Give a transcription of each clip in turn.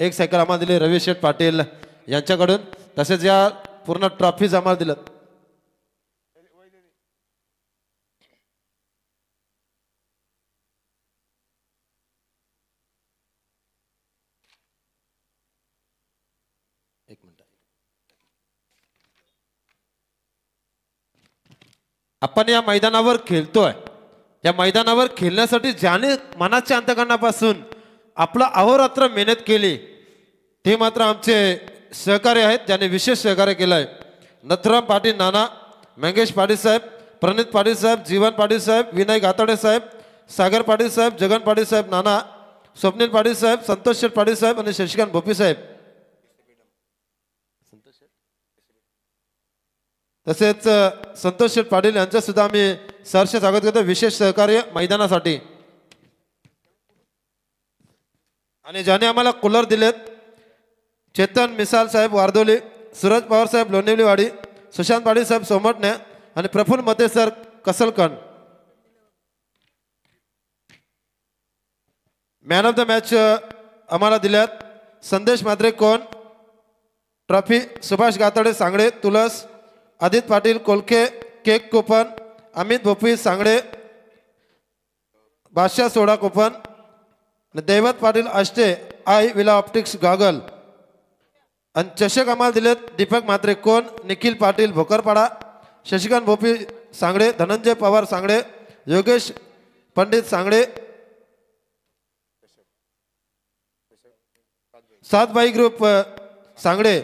एक सायकल आम्हाला दिली रवी शेठ पाटील यांच्याकडून, तसेच या पूर्ण ट्रॉफीज आम्हाला दिलं। आपण या मैदानावर खेळतोय, या मैदानावर खेळण्यासाठी ज्याने मनाच्या अंतःकरणापासून आपला अहोरात्र मेहनत केली ते मात्र आमचे सहकारी आहेत, ज्याने विशेष सहकार्य केलंय। नथुराम पाटील नाना, मंगेश पाटील साहेब, प्रणित पाटील साहेब, जीवन पाटील साहेब, विनय गाताडे साहेब, सागर पाटील साहेब, जगन पाटील साहेब नाना, स्वप्नील पाटील साहेब, संतोष शेठ पाटील साहेब आणि शशिकांत भोपी साहेब, तसेच संतोष शेठ पाटील यांचं सुद्धा आम्ही सहर्ष स्वागत करतो विशेष सहकार्य मैदानासाठी। आणि ज्याने आम्हाला कूलर दिलेत चेतन मिसाल साहेब वारदोली, सूरज पवार साहेब लोणिवलीवाडी, सुशांत पाटील साहेब सोमटणे आणि प्रफुल्ल मते सर कसलकण। मॅन ऑफ द मॅच आम्हाला दिल्यात संदेश म्हात्रे कोण ट्रॉफी, सुभाष गाताडे सांगडे तुलस, Adit Patil Kolkhe cake corner, Amit Bhopi Sangde Badshah soda corner, Daivat Patil Ashte eye villa optics goggle. आणि चषक आम्हाला दिलेत दीपक म्हात्रे कोण, निखिल पाटील भोकरपाडा, शशिकांत भोपी सांगडे, धनंजय पवार सांगडे, योगेश पंडित सांगडे, सातबाई ग्रुप सांगडे,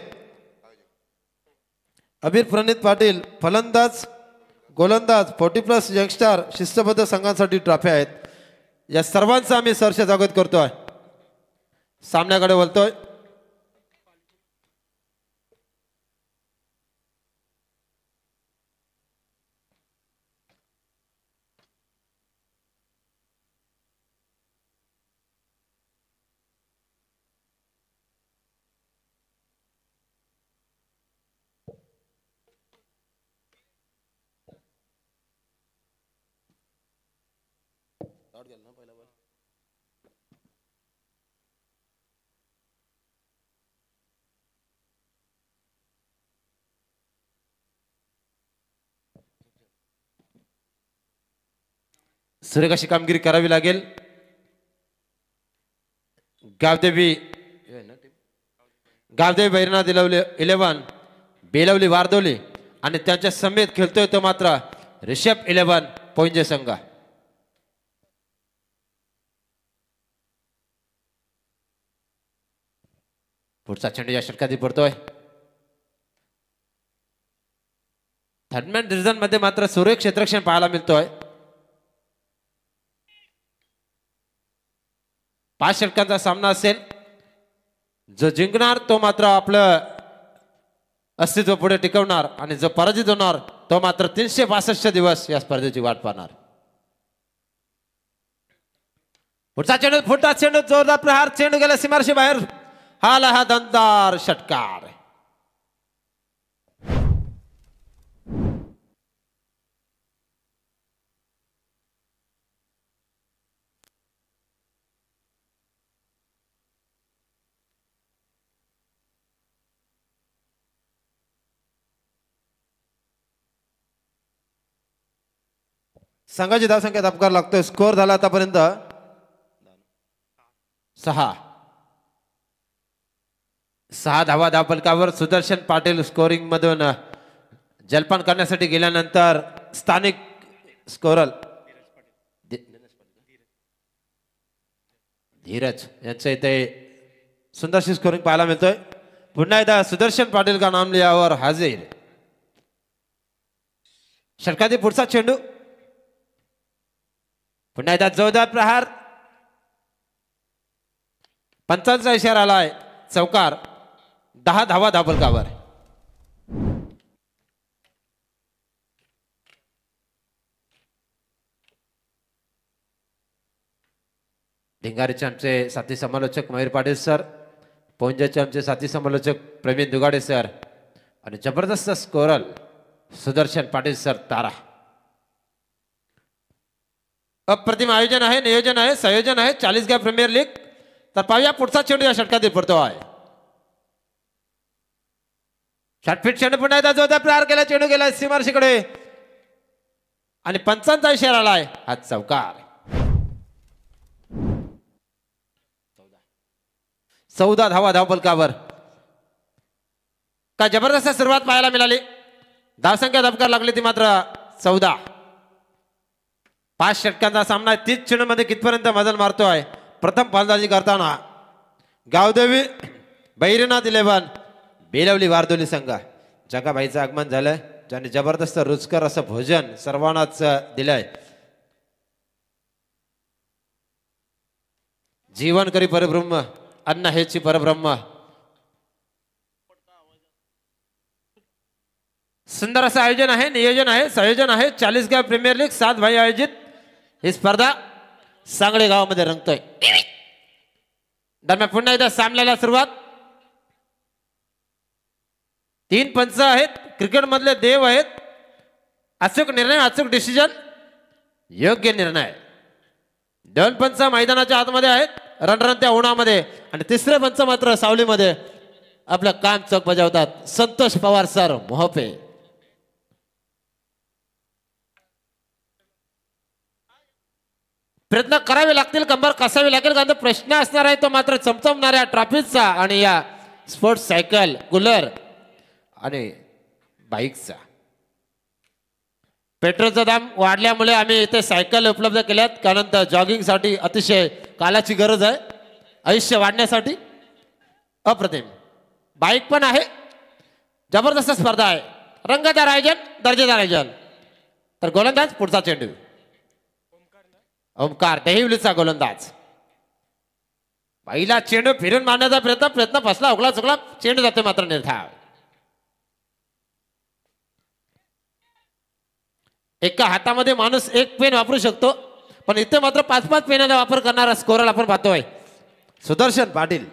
अबीर प्रणित पाटील फलंदाज गोलंदाज 40+ यंगस्टार शिस्तबद्ध संघांसाठी ट्रॉफी आहेत। या सर्वांचं आम्ही सहर्ष स्वागत करतोय। सामन्याकडे वळतोय। सुरेख अशी कामगिरी करावी लागेल। गावदेवी बैरना दिलवली 11 बेलवली वारदोली आणि त्यांच्या समेत खेळतोय तो मात्र ऋषभ 11 पोंजे संघ। पुढचा चेंडू या षटकात पडतोय। थर्डमॅन डिव्हिजन मध्ये मात्र सुरेख क्षेत्ररक्षण पाहायला मिळतोय। 5 षटकांचा सामना असेल, जो जिंकणार तो मात्र आपलं अस्तित्व पुढे टिकवणार आणि जो पराजित होणार तो मात्र 365 दिवस या स्पर्धेची वाट पाहणार। पुढचा चेंडू जोरदार प्रहार, चेंडू गेला सीमारेषे बाहेर, हा दमदार षटकार। संघाची धावसंख्या अपकार लागतोय। स्कोर झाला आतापर्यंत 6 धावा धावफलकावर। सुदर्शन पाटील स्कोरिंग मधून जलपान करण्यासाठी गेल्यानंतर स्थानिक स्कोरर धीरज यांचं इथे सुंदरशी स्कोरिंग पाहायला मिळतोय। पुन्हा एकदा सुदर्शन पाटील का नाम लिया और हाजिर। षटकातील पुढचा चेंडू, पुन्हा एकदा जोरदार प्रहार, पंचांचा इशारा आलाय, चौकार। 10 धावा धावफलकावर। धिंगारीचे आमचे साथी समालोचक मयूर पाटील सर, पोंजेचे आमचे साथी समालोचक प्रवीण दुगाडे सर आणि जबरदस्त स्कोरर सुदर्शन पाटील सर तारा। अप्रतिम आयोजन आहे, नियोजन आहे, संयोजन आहे 40 गा प्रीमियर लीग तर पाहूया पुढचा चेंडू या षटकातील पडतो आहे. षटफीट चेंडू पुन्हा एकदा जोरदार प्रहार केला, चेंडू गेला सीमारेषेकडे आणि पंचांचा इशारा आलाय. हा चौकार. 14 धावा धावफलकावर. काय जबरदस्त सुरुवात पाहायला मिळाली. धावसंख्या धबकार लागली ती मात्र 14. 5 षटकांचा सामना आहे. 30 चेंडूमध्ये कितपर्यंत मजल मारतोय. प्रथम फलंदाजी करताना गावदेवी बैरनाथ 11 बेलवली वारदोली संघ. जगाबाईचं आगमन झालंय, ज्यांनी जबरदस्त रुचकर असं भोजन सर्वांनाच दिलंय. जीवन करी परब्रह्म, अन्न हेची परब्रह्म. सुंदर असं आयोजन आहे, नियोजन आहे, संयोजन आहे. 40 गाव प्रीमियर लीग 7 भाई आयोजित ही स्पर्धा सांगळे गावामध्ये रंगतोय. दरम्यान पुन्हा एकदा सामन्याला सुरुवात. 3 पंच आहेत, क्रिकेट मधले देव आहेत. अचूक निर्णय, अचूक डिसिजन, योग्य निर्णय. 2 पंच मैदानाच्या आतमध्ये आहेत रणरणत्या उन्हामध्ये आणि 3रे पंच मात्र सावलीमध्ये आपलं काम चोख बजावतात. संतोष पवार सर मोहपे. प्रयत्न करावे लागतील, कंबर कसावी लागेल, कारण प्रश्न असणार आहे तो मात्र चमचमणाऱ्या ट्रॉफीचा आणि या स्पोर्ट्स सायकल, कूलर आणि बाईकचा. पेट्रोलचा दाम वाढल्यामुळे आम्ही इथे सायकल उपलब्ध केल्यात, कारण जॉगिंगसाठी अतिशय कालाची गरज आहे आयुष्य वाढण्यासाठी. अप्रतिम बाईक पण आहे. जबरदस्त स्पर्धा आहे. रंगतदार आयोजन, दर्जेदार आयोजन. तर गोलंदाज पुढचा चेंडू. ओमकार दहिवलीचा गोलंदाज. पहिला चेंडू फिरून मारण्याचा प्रयत्न फसला, उगला चुकला, चेंडू जाते मात्र निर्धाव. एका हातामध्ये माणूस एक पेन वापरू शकतो, पण इथे मात्र 5-5 पेनाचा वापर करणारा स्कोरर आपण पाहतोय सुदर्शन पाटील.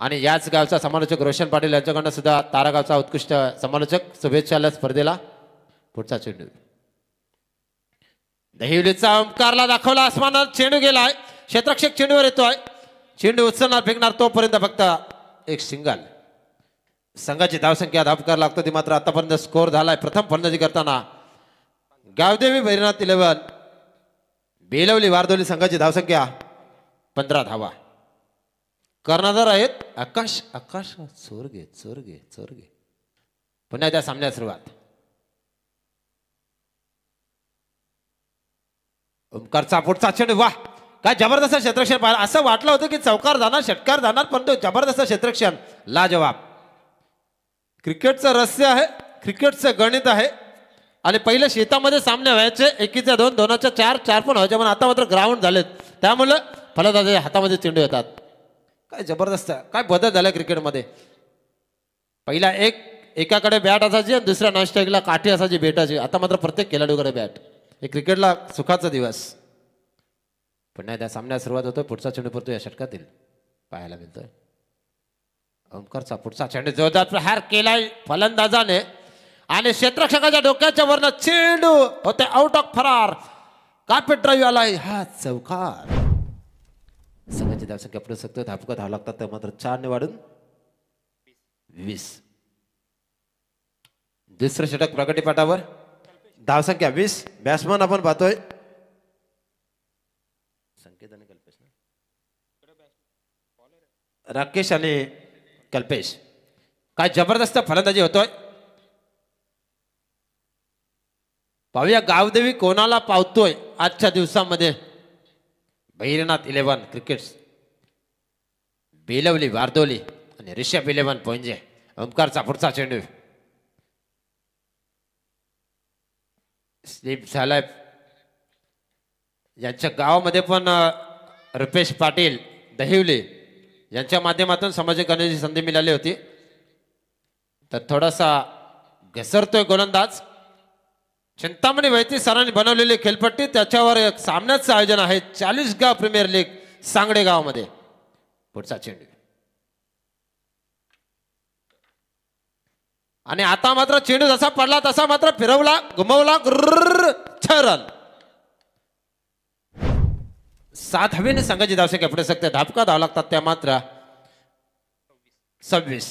आणि याच गावचा समालोचक रोशन पाटील यांच्याकडनं सुद्धा तारागावचा उत्कृष्ट समालोचक. शुभेच्छा स्पर्धेला. पुढचा चेंडू दहिवलीचा ओमकारला दाखवला आसमानात, चेंडू गेलाय, क्षेत्ररक्षक चेंडूवर येतोय. चेंडू उचलणार फेकणार तोपर्यंत फक्त एक सिंगल. संघाची धावसंख्या धापकार लागतो ती मात्र आतापर्यंत स्कोर झालाय. प्रथम फलंदाजी करताना गावदेवी बैरनाथ 11 बेलवली वारदोली संघाची धावसंख्या 15 धावा. कर्णधार आहेत आकाश चोरगे. पुन्हा त्या सामन्यात सुरुवात. ओमकारचा पुढचा चेंडू. वाह, काय जबरदस्त क्षेत्ररक्षण पाहिलं. असं वाटलं होतं की चौकार जाणार, षटकार जाणार, पण तो जबरदस्त क्षेत्ररक्षण लाजवाब. क्रिकेटचं रहस्य आहे, क्रिकेटचं गणित आहे. आणि पहिले शेतामध्ये सामने व्हायचे 1च्या 2, 2च्या 4, 4 पण व्हायचे, पण आता मात्र ग्राउंड झालेत, त्यामुळे फलंदाजाच्या हातामध्ये चेंडू येतात. काय जबरदस्त, काय बदल झाला क्रिकेटमध्ये. पहिला एकाकडे बॅट असायची आणि दुसऱ्या नॉनस्ट्राईकला काठी असायची बेटाची. आता मात्र प्रत्येक खेळाडूकडे बॅट. हे क्रिकेटला सुखाचा दिवस. पुन्हा त्या सामन्यात सुरुवात होतोय. पुढचा चेंडू पडतो या षटकातील पाहायला मिळतोय. ओमकारचा पुढचा चेंडू जोरदार प्रहार केलाय फलंदाजाने आणि क्षेत्ररक्षकाच्या डोक्याच्या वरनं चेंडू होते आउट ऑफ फरार. कार्पेट ड्राईव्ह आलाय. हा चौकार. संघाची धावसंख्या पुढे शकतो. धापका धाव लागतात तर मात्र 4 वाढून 20. दुसरं षटक प्रगतीपटावर. धावसंख्या 20. बॅट्समन आपण पाहतोय संकेत आणि कल्पेश, राकेश आणि कल्पेश. काय जबरदस्त फलंदाजी होतोय. पाहूया गावदेवी कोणाला पावतोय आजच्या दिवसामध्ये. बैरनाथ 11 क्रिकेट्स, बेलवली वारदोली आणि ऋषभ 11 पोंजे. ओमकारचा पुढचा चेंडू स्लिप झालाय. यांच्या गावामध्ये पण रुपेश पाटील दहिवली यांच्या माध्यमातून सामाजिक करण्याची संधी मिळाली होती. तर थोडासा घसरतोय गोलंदाज. चिंतामणी वैती सरांनी बनवलेली खेळपट्टी, त्याच्यावर एक सामन्याचं आयोजन आहे 40 गाव प्रीमियर लीग सांगडे गावामध्ये. पुढचा चेंडू आणि आता मात्र चेंडू जसा पडला तसा मात्र फिरवला, घुमवला, 6 रन. 7 हवेने संघाची धावसंख्या पुढे सकते धापका धाव लागतात त्या मात्र 26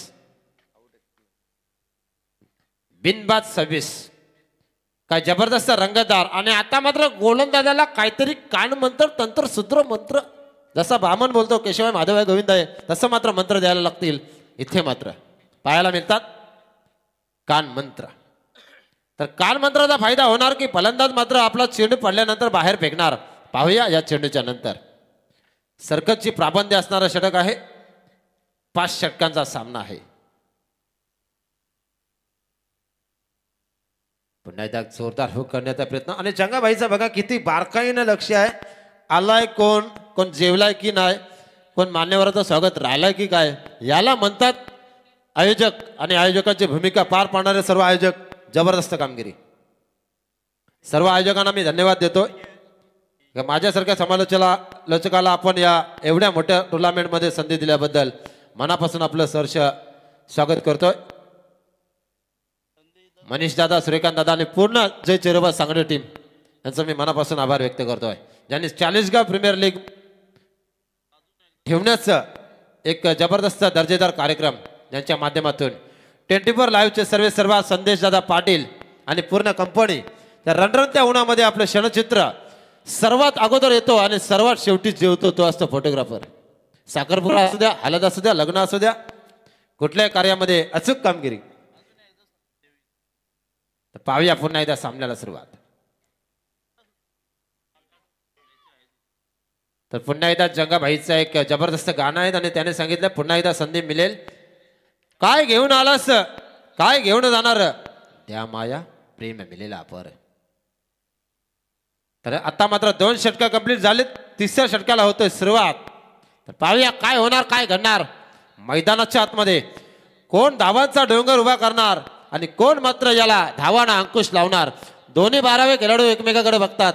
बिनबाद 26 काय जबरदस्त रंगतदार आणि आता मात्र गोलंदाजाला काहीतरी कान मंत्र तंत्र सूत्र मंत्र जसा ब्राह्मण बोलतो केशव माधव आहे गोविंद आहे तसं मात्र मंत्र द्यायला लागतील इथे मात्र पाहायला मिळतात कान मंत्र तर कान मंत्राचा फायदा होणार की फलंदाज मात्र आपला चेंडू पडल्यानंतर बाहेर फेकणार पाहूया या चेंडूच्या नंतर सर्कसची प्राबंध्य असणारा षटक आहे 5 षटकांचा सामना आहे पुन्हा एकदा जोरदार हुक करण्याचा प्रयत्न आणि जंगाबाईचा बघा किती बारकाईनं लक्ष आहे आलाय कोण जेवलाय की नाही कोण मान्यवराचं स्वागत राहिलाय की काय याला म्हणतात आयोजक आणि आयोजकांची भूमिका पार पाडणारे सर्व आयोजक जबरदस्त कामगिरी सर्व आयोजकांना मी धन्यवाद देतो माझ्यासारख्या समालोचकाला आपण या एवढ्या मोठ्या टुर्नामेंटमध्ये संधी दिल्याबद्दल मनापासून आपलं सहर्ष स्वागत करतोय मनीष दादा सूर्यकांत दादा आणि पूर्ण जय चेरोबा सांगडे टीम यांचा मी मनापासून आभार व्यक्त करतोय ज्यांनी चाळीसगाव प्रीमियर लीग ठेवण्याचं एक जबरदस्त दर्जेदार कार्यक्रम यांच्या माध्यमातून 24 लाईव्हचे सर्व संदेश दादा पाटील आणि पूर्ण कंपनी त्या रणरणत्या उन्हामध्ये आपलं क्षणचित्र सर्वात अगोदर येतो आणि सर्वात शेवटी जेवतो तो असतो फोटोग्राफर साखरपुडा असू द्या हलद असू द्या लग्न असू द्या कुठल्याही कार्यामध्ये अचूक कामगिरी पाहूया पुन्हा एकदा सामन्याला सुरुवात तर पुन्हा एकदा जंगाभाईचं एक जबरदस्त गाणं आहे आणि त्याने सांगितलं पुन्हा एकदा संधी मिळेल काय घेऊन आलास काय घेऊन जाणार त्या माया प्रेम मिळेल पर तर आता मात्र 2 षटका कंप्लीट झालेत 3ऱ्या षटकाला होतोय सुरुवात तर पाहूया काय होणार काय घडणार मैदानाच्या आतमध्ये कोण धावांचा डोंगर उभा करणार आणि कोण मात्र याला धावांना अंकुश लावणार दोन्ही 12वे खेळाडू एकमेकाकडे बघतात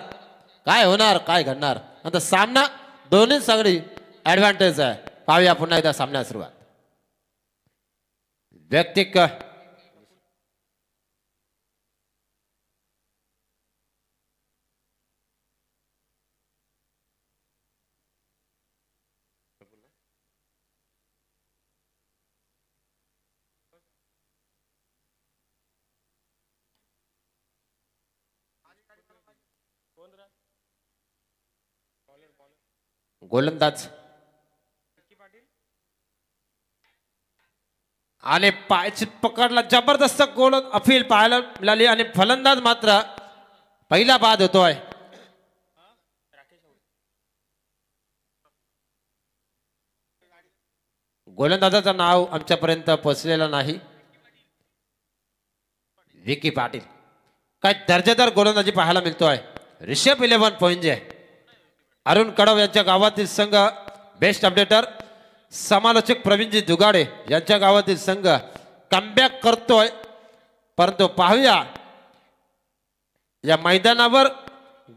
काय होणार काय घडणार आता सामना दोन्ही सगळी ऍडव्हान्टेज आहे पाहूया पुन्हा एकदा सामन्याला सुरुवात व्यक्तिक गोलंदाज आणि पायची पकडला जबरदस्त गोल अपील पाहायला मिळाली आणि फलंदाज मात्र पहिला बाद होतोय गोलंदाजाचं नाव आमच्यापर्यंत पोहोचलेलं नाही विकी पाटील काय दर्जेदार गोलंदाजी पाहायला मिळतोय ऋषभ 11 पॉइंट अरुण कडव यांच्या गावातील संघ बेस्ट अपडेटर समालोचक प्रवीणजी दुगाडे यांच्या गावातील संघ कमबॅक करतोय परंतु पाहूया या मैदानावर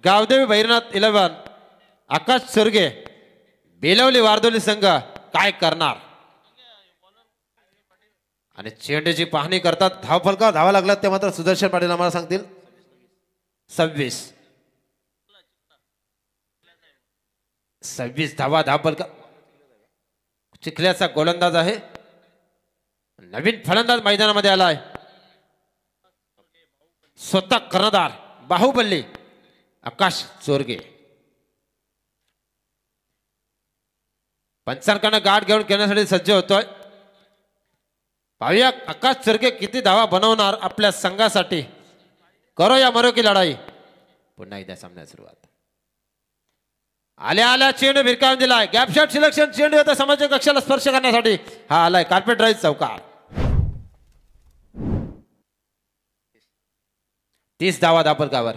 गावदेवी भैरनाथ 11 आकाश सुरगे बेलवली वारदोली संघ काय करणार आणि चेंडूची पाहणी करतात धावफलकावर धावा लागलात ते मात्र सुदर्शन पाटील आम्हाला सांगतील 26 धावा धावफलका चिखल्याचा गोलंदाज आहे नवीन फलंदाज मैदानामध्ये आलाय स्वतः कर्णधार बाहुबली आकाश चोरगे पंचांकडनं गाठ घेऊन खेळण्यासाठी सज्ज होतोय पाहूया आकाश चोरगे किती धावा बनवणार आपल्या संघासाठी करो या मरो की लढाई पुन्हा एकदा सामन्याला सुरुवात आल्या चेंडू भिरकावून दिलाय गॅप शॉट सिलेक्शन चेंडू येतो समाज कक्षाला स्पर्श करण्यासाठी हा आलाय कार्पेट राईज चौकार 30 धावा धापलकावर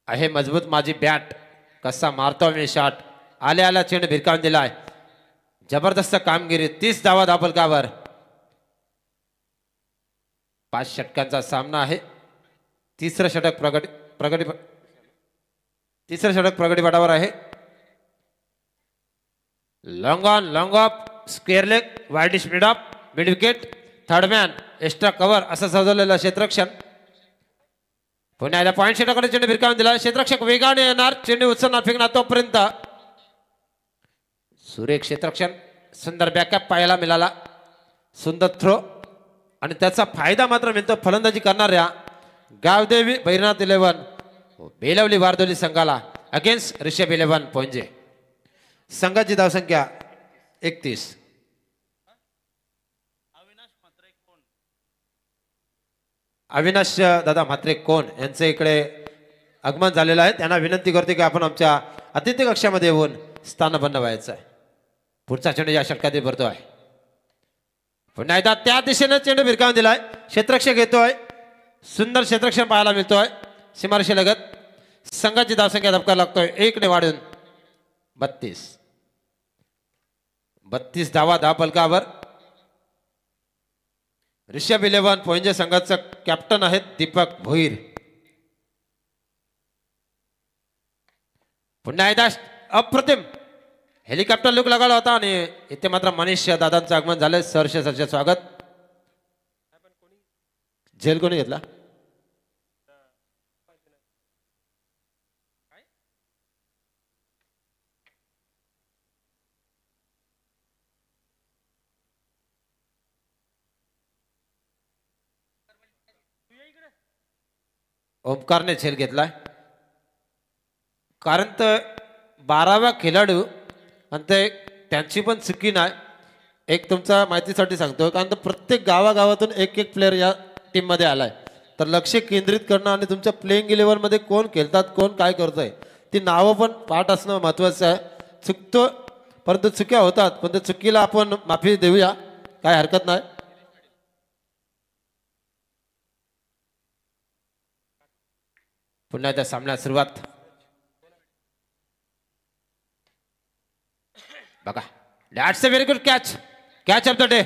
आहे मजबूत माझी बॅट कसा मारतो मी शॉट आल्या चेंडू भिरकावून दिलाय जबरदस्त कामगिरी 30 धावा धापलकावर 5 षटकांचा सामना आहे तिसरं षटक प्रगती पटावर आहे long on long of square leg wide speed of mid wicket third man extra cover असं सजवलेलं क्षेत्ररक्षण पुन्हा एकदा पॉईंट क्षेत्राकडे चेंडू भिरकावून दिला. क्षेत्ररक्षक वेगाने येणार, चेंडू उचलणार, फेकणार तोपर्यंत सुरेख क्षेत्ररक्षण. सुंदर बॅकअप पाहायला मिळाला, सुंदर थ्रो आणि त्याचा फायदा मात्र मिळतो फलंदाजी करणाऱ्या गावदेवी बैरनाथ 11 बेलवली वारदोली संघाला अगेन्स्ट ऋषभ 11 पोंजे. संघाची धावसंख्या 31. अविनाश दादा म्हात्रे कोण यांचे इकडे आगमन झालेलं आहे. त्यांना विनंती करते की आपण आमच्या अतिथी कक्षामध्ये येऊन स्थानबद्ध व्हायचं आहे. पुढचा चेंडू या षटकात भरतो आहे. पुन्हा एकदा त्या दिशेने चेंडू भिरकावून दिलाय. क्षेत्ररक्षक येतोय, सुंदर क्षेत्ररक्षण पाहायला मिळतोय सीमारेषे लगत. संघाची धावसंख्या धक्का लागतोय 1 ने वाढून 32 धावा धाव फलकावर. ऋषभ 11 पोंजे संघाचं कॅप्टन आहेत दीपक भोईर. पुन्हा एकदा अप्रतिम हेलिकॉप्टर लुक लगावला होता आणि इथे मात्र मनीष दादांचं आगमन झालंय. सहर्ष स्वागत. झेल कोणी घेतला? ओमकारने झेल घेतलाय. कारण तर 12वा खेळाडू आणि ते त्यांची पण चुकी नाही. एक तुमच्या माहितीसाठी सांगतो, कारण तर प्रत्येक गावागावातून एक प्लेअर या टीममध्ये आलाय. तर लक्ष केंद्रित करणं आणि तुमच्या प्लेइंग 11 मध्ये कोण खेळतात, कोण काय करतोय, ती नावं पण पाठ असणं महत्वाचं आहे. चुकतो परंतु चुक्या होतात, पण त्या चुकीला आपण माफी देऊया, काय हरकत नाही. पुन्हा त्या सामन्यात सुरुवात बघा. That's a very good catch of the day.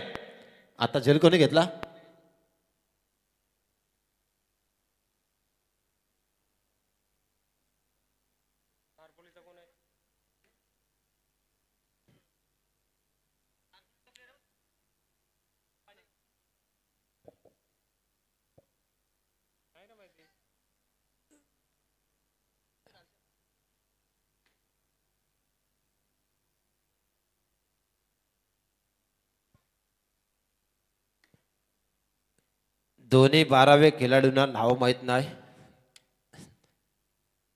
आता झेल कोणी घेतला? दोन्ही 12वे खेळाडूंना नाव माहित नाही.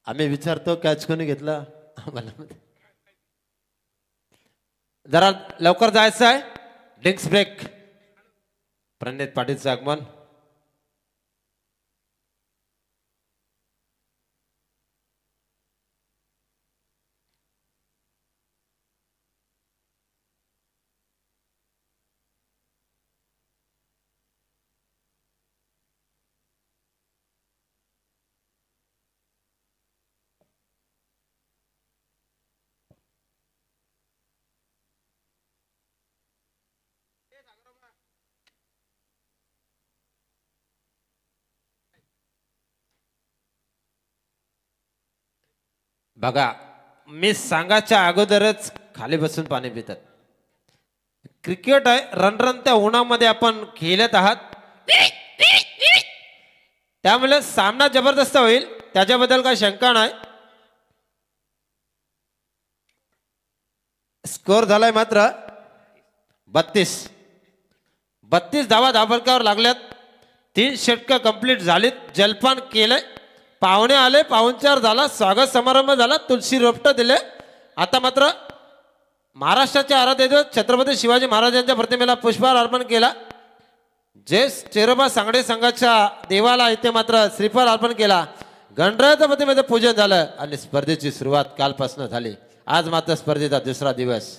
आम्ही विचारतो कॅच कोणी घेतला. जरा लवकर जायचं आहे. Drinks break. प्रणित पाटीलचं आगमन. बघा, मी सांगायच्या अगोदरच खाली बसून पाणी पितात. क्रिकेट आहे, रणरणत्या उन्हामध्ये आपण खेळत आहात, त्यामुळे सामना जबरदस्त होईल, त्याच्याबद्दल काही शंका नाही. स्कोर झालाय मात्र 32 धावा धावफलकावर लागल्यात. 3 षटकं कंप्लीट झालीत. जलपान केलंय, पाहुणे आले, पाहुणचार झाला, स्वागत समारंभ झाला, तुलसी रोपटं दिले. आता मात्र महाराष्ट्राचे आराध्य दैवत छत्रपती शिवाजी महाराजांच्या प्रतिमेला पुष्पहार अर्पण केला. जे चेरोबा सांगडे संघाच्या देवाला इथे मात्र श्रीफळ अर्पण केला. गणरायाच्या प्रतिमेचं पूजन झालं आणि स्पर्धेची सुरुवात कालपासून झाली. आज मात्र स्पर्धेचा दुसरा दिवस.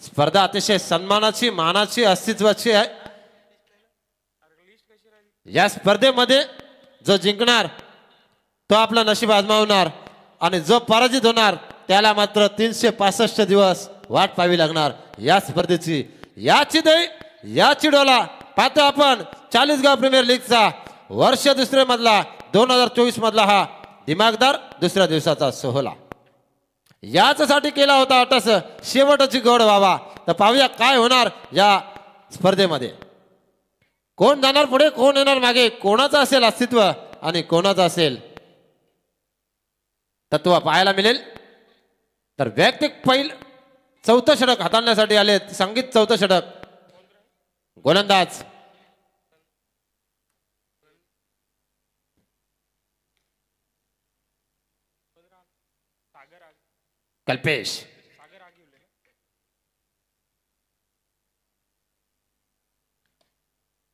स्पर्धा अतिशय सन्मानाची, मानाची, अस्तित्वाची आहे. या स्पर्धेमध्ये जो जिंकणार तो आपला नशीब आजमावणार आणि जो पराजित होणार त्याला मात्र 365 दिवस वाट पाहावी लागणार. या स्पर्धेची याची दही याची डोला पाहतो आपण. 40 गाव प्रीमियर लीगचा वर्ष दुसरे मधला 2024 मधला हा दिमागदार दुसऱ्या दिवसाचा सोहळा याच्यासाठी केला होता अटस. शेवटची गोड व्हावा. तर पाहूया काय होणार या स्पर्धेमध्ये. कोण जाणार पुढे कोण येणार मागे कोणाचं असेल अस्तित्व आणि कोणाचं असेल तत्व पाहायला मिळेल तर वैयक्तिक चौथं षटक हाताळण्यासाठी आले संगीत चौथं षटक गोलंदाज कल्पेश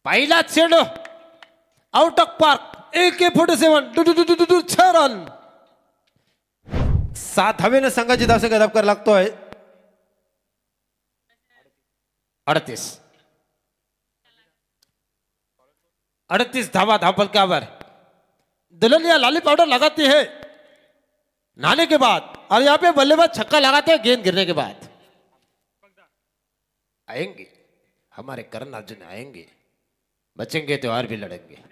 पहिला चेंडू out of park AK-47 6 run 7 धावेने संघाची धावसंख्या धाव लागतोय 38 धावा धावफलकावर दुल्हनिया लाली पाउडर लगाती है नहाने के बाद और यहाँ पे बल्लेबाज छक्का लगाते हैं गेंद गिरने के बाद आएंगे हमारे करण अर्जुन आएंगे बचेंगे तो और भी लड़ेंगे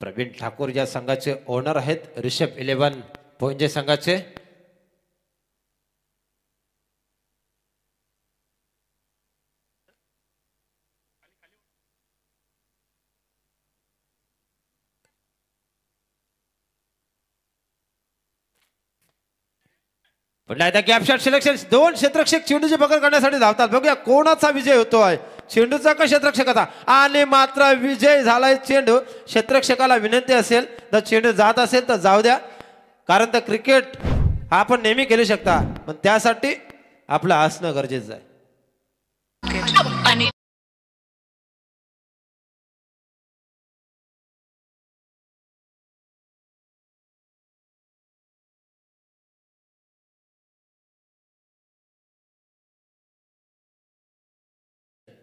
प्रवीण ठाकूर या संघाचे ओनर आहेत ऋषभ 11 पोंजे संघाचे पुन्हा एकदा गॅप शॉट सिलेक्शन दोन क्षेत्ररक्षक चेंडूची पकड करण्यासाठी धावतात बघूया कोणाचा विजय होतोय चेंडूचा का क्षेत्ररक्षकाचा आणि मात्र विजय झालाय चेंडू क्षेत्ररक्षकाला विनंती असेल तर चेंडू जात असेल तर जाऊ द्या कारण तर क्रिकेट हा आपण नेहमी खेळू शकता पण त्यासाठी आपलं असणं गरजेचं आहे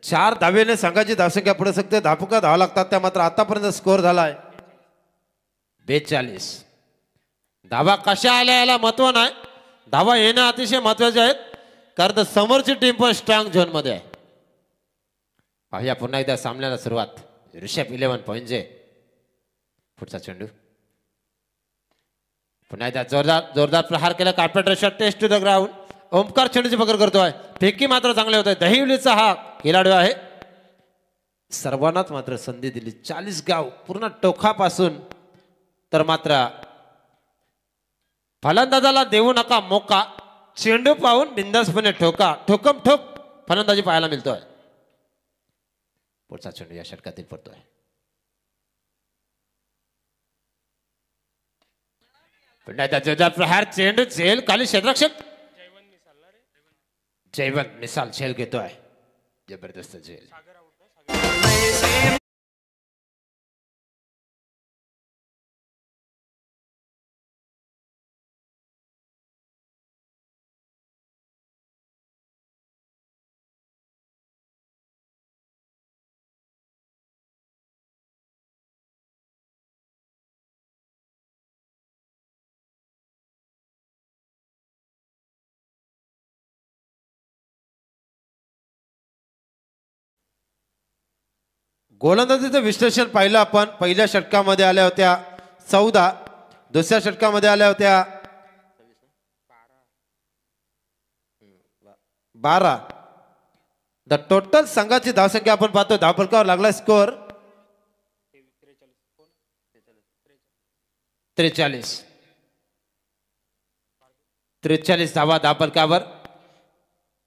चार धावेने संघाची धावसंख्या पुढे सकते धापका धावा लागतात त्या मात्र आतापर्यंत स्कोर झालाय 42 धावा कशा आल्या याला महत्व नाही धावा येणं अतिशय महत्वाचे आहेत कारण समोरची टीम पण स्ट्रॉंग झोन मध्ये आहे पाहूया पुन्हा एकदा सामन्याला सुरुवात ऋषभ 11 पॉइंट पुढचा चेंडू पुन्हा एकदा जोरदार प्रहार केला कार्पेट शॉट टेस्ट टू द ग्राउंड ओमकार चेंडूची पकड करतोय फेकी मात्र चांगले होते दहिवलीचा हा खेळाडू आहे सर्वांनाच मात्र संधी दिली 40 गाव पूर्ण टोकापासून तर मात्र फलंदाजाला देऊ नका मोका चेंडू पाहून बिंदासपणे ठोकम ठोक फलंदाजी पाहायला मिळतोय पुढचा चेंडू या षटकातील पडतोय पुन्हा जोरदार प्रहार चेंडू झेल खाली क्षेत्ररक्षक जयवंत मिसाल झेल घेतोय जबरदस्त झेल गोलंदाजीचं विश्लेषण पाहिलं आपण पहिल्या षटकामध्ये आल्या होत्या 14 दुसऱ्या षटकामध्ये आल्या होत्या 12 द टोटल संघाची धावसंख्या आपण पाहतो धावफलकावर लागला स्कोर 43 धावा धावफलकावर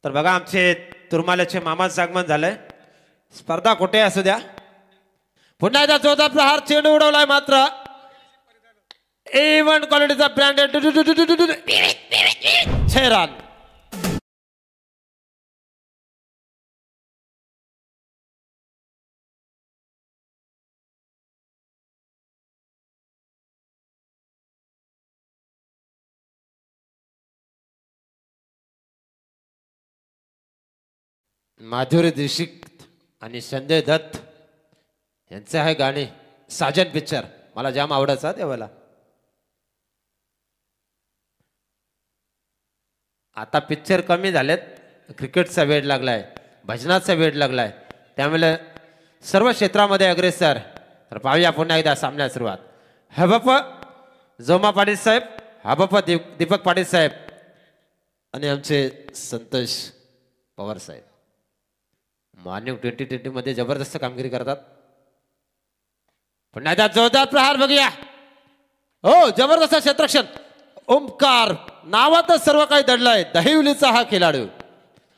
तर बघा आमचे तुरमाल्याचे मामाचं आगमन झालंय स्पर्धा कुठे असू द्या पुन्हा एकदा जोरदार प्रहार चेंडू उडवलाय मात्र A1 क्वालिटीचा ब्रँडेड 6 रन माधुरी दीक्षित आणि संजय दत्त यांचे आहे गाणे साजन पिक्चर मला जाम आवडायचा तेव्हाला आता पिक्चर कमी झालेत क्रिकेटचा वेळ लागलाय भजनाचा वेळ लागलाय त्यामुळे सर्व क्षेत्रामध्ये अग्रेसर तर पाहूया पुन्हा एकदा सामन्याला सुरुवात हे बाप्पा जोमा पाटील साहेब हा बाप्पा दीपक पाटील साहेब आणि आमचे संतोष पवार साहेब मॉर्निंग 2020 मध्ये जबरदस्त कामगिरी करतात. पुन्हा एकदा जोरदार प्रहार बघूया. हो जबरदस्त क्षेत्ररक्षण. ओमकार नावातच सर्व काही दडलंय. दहिवलीचा हा खेळाडू.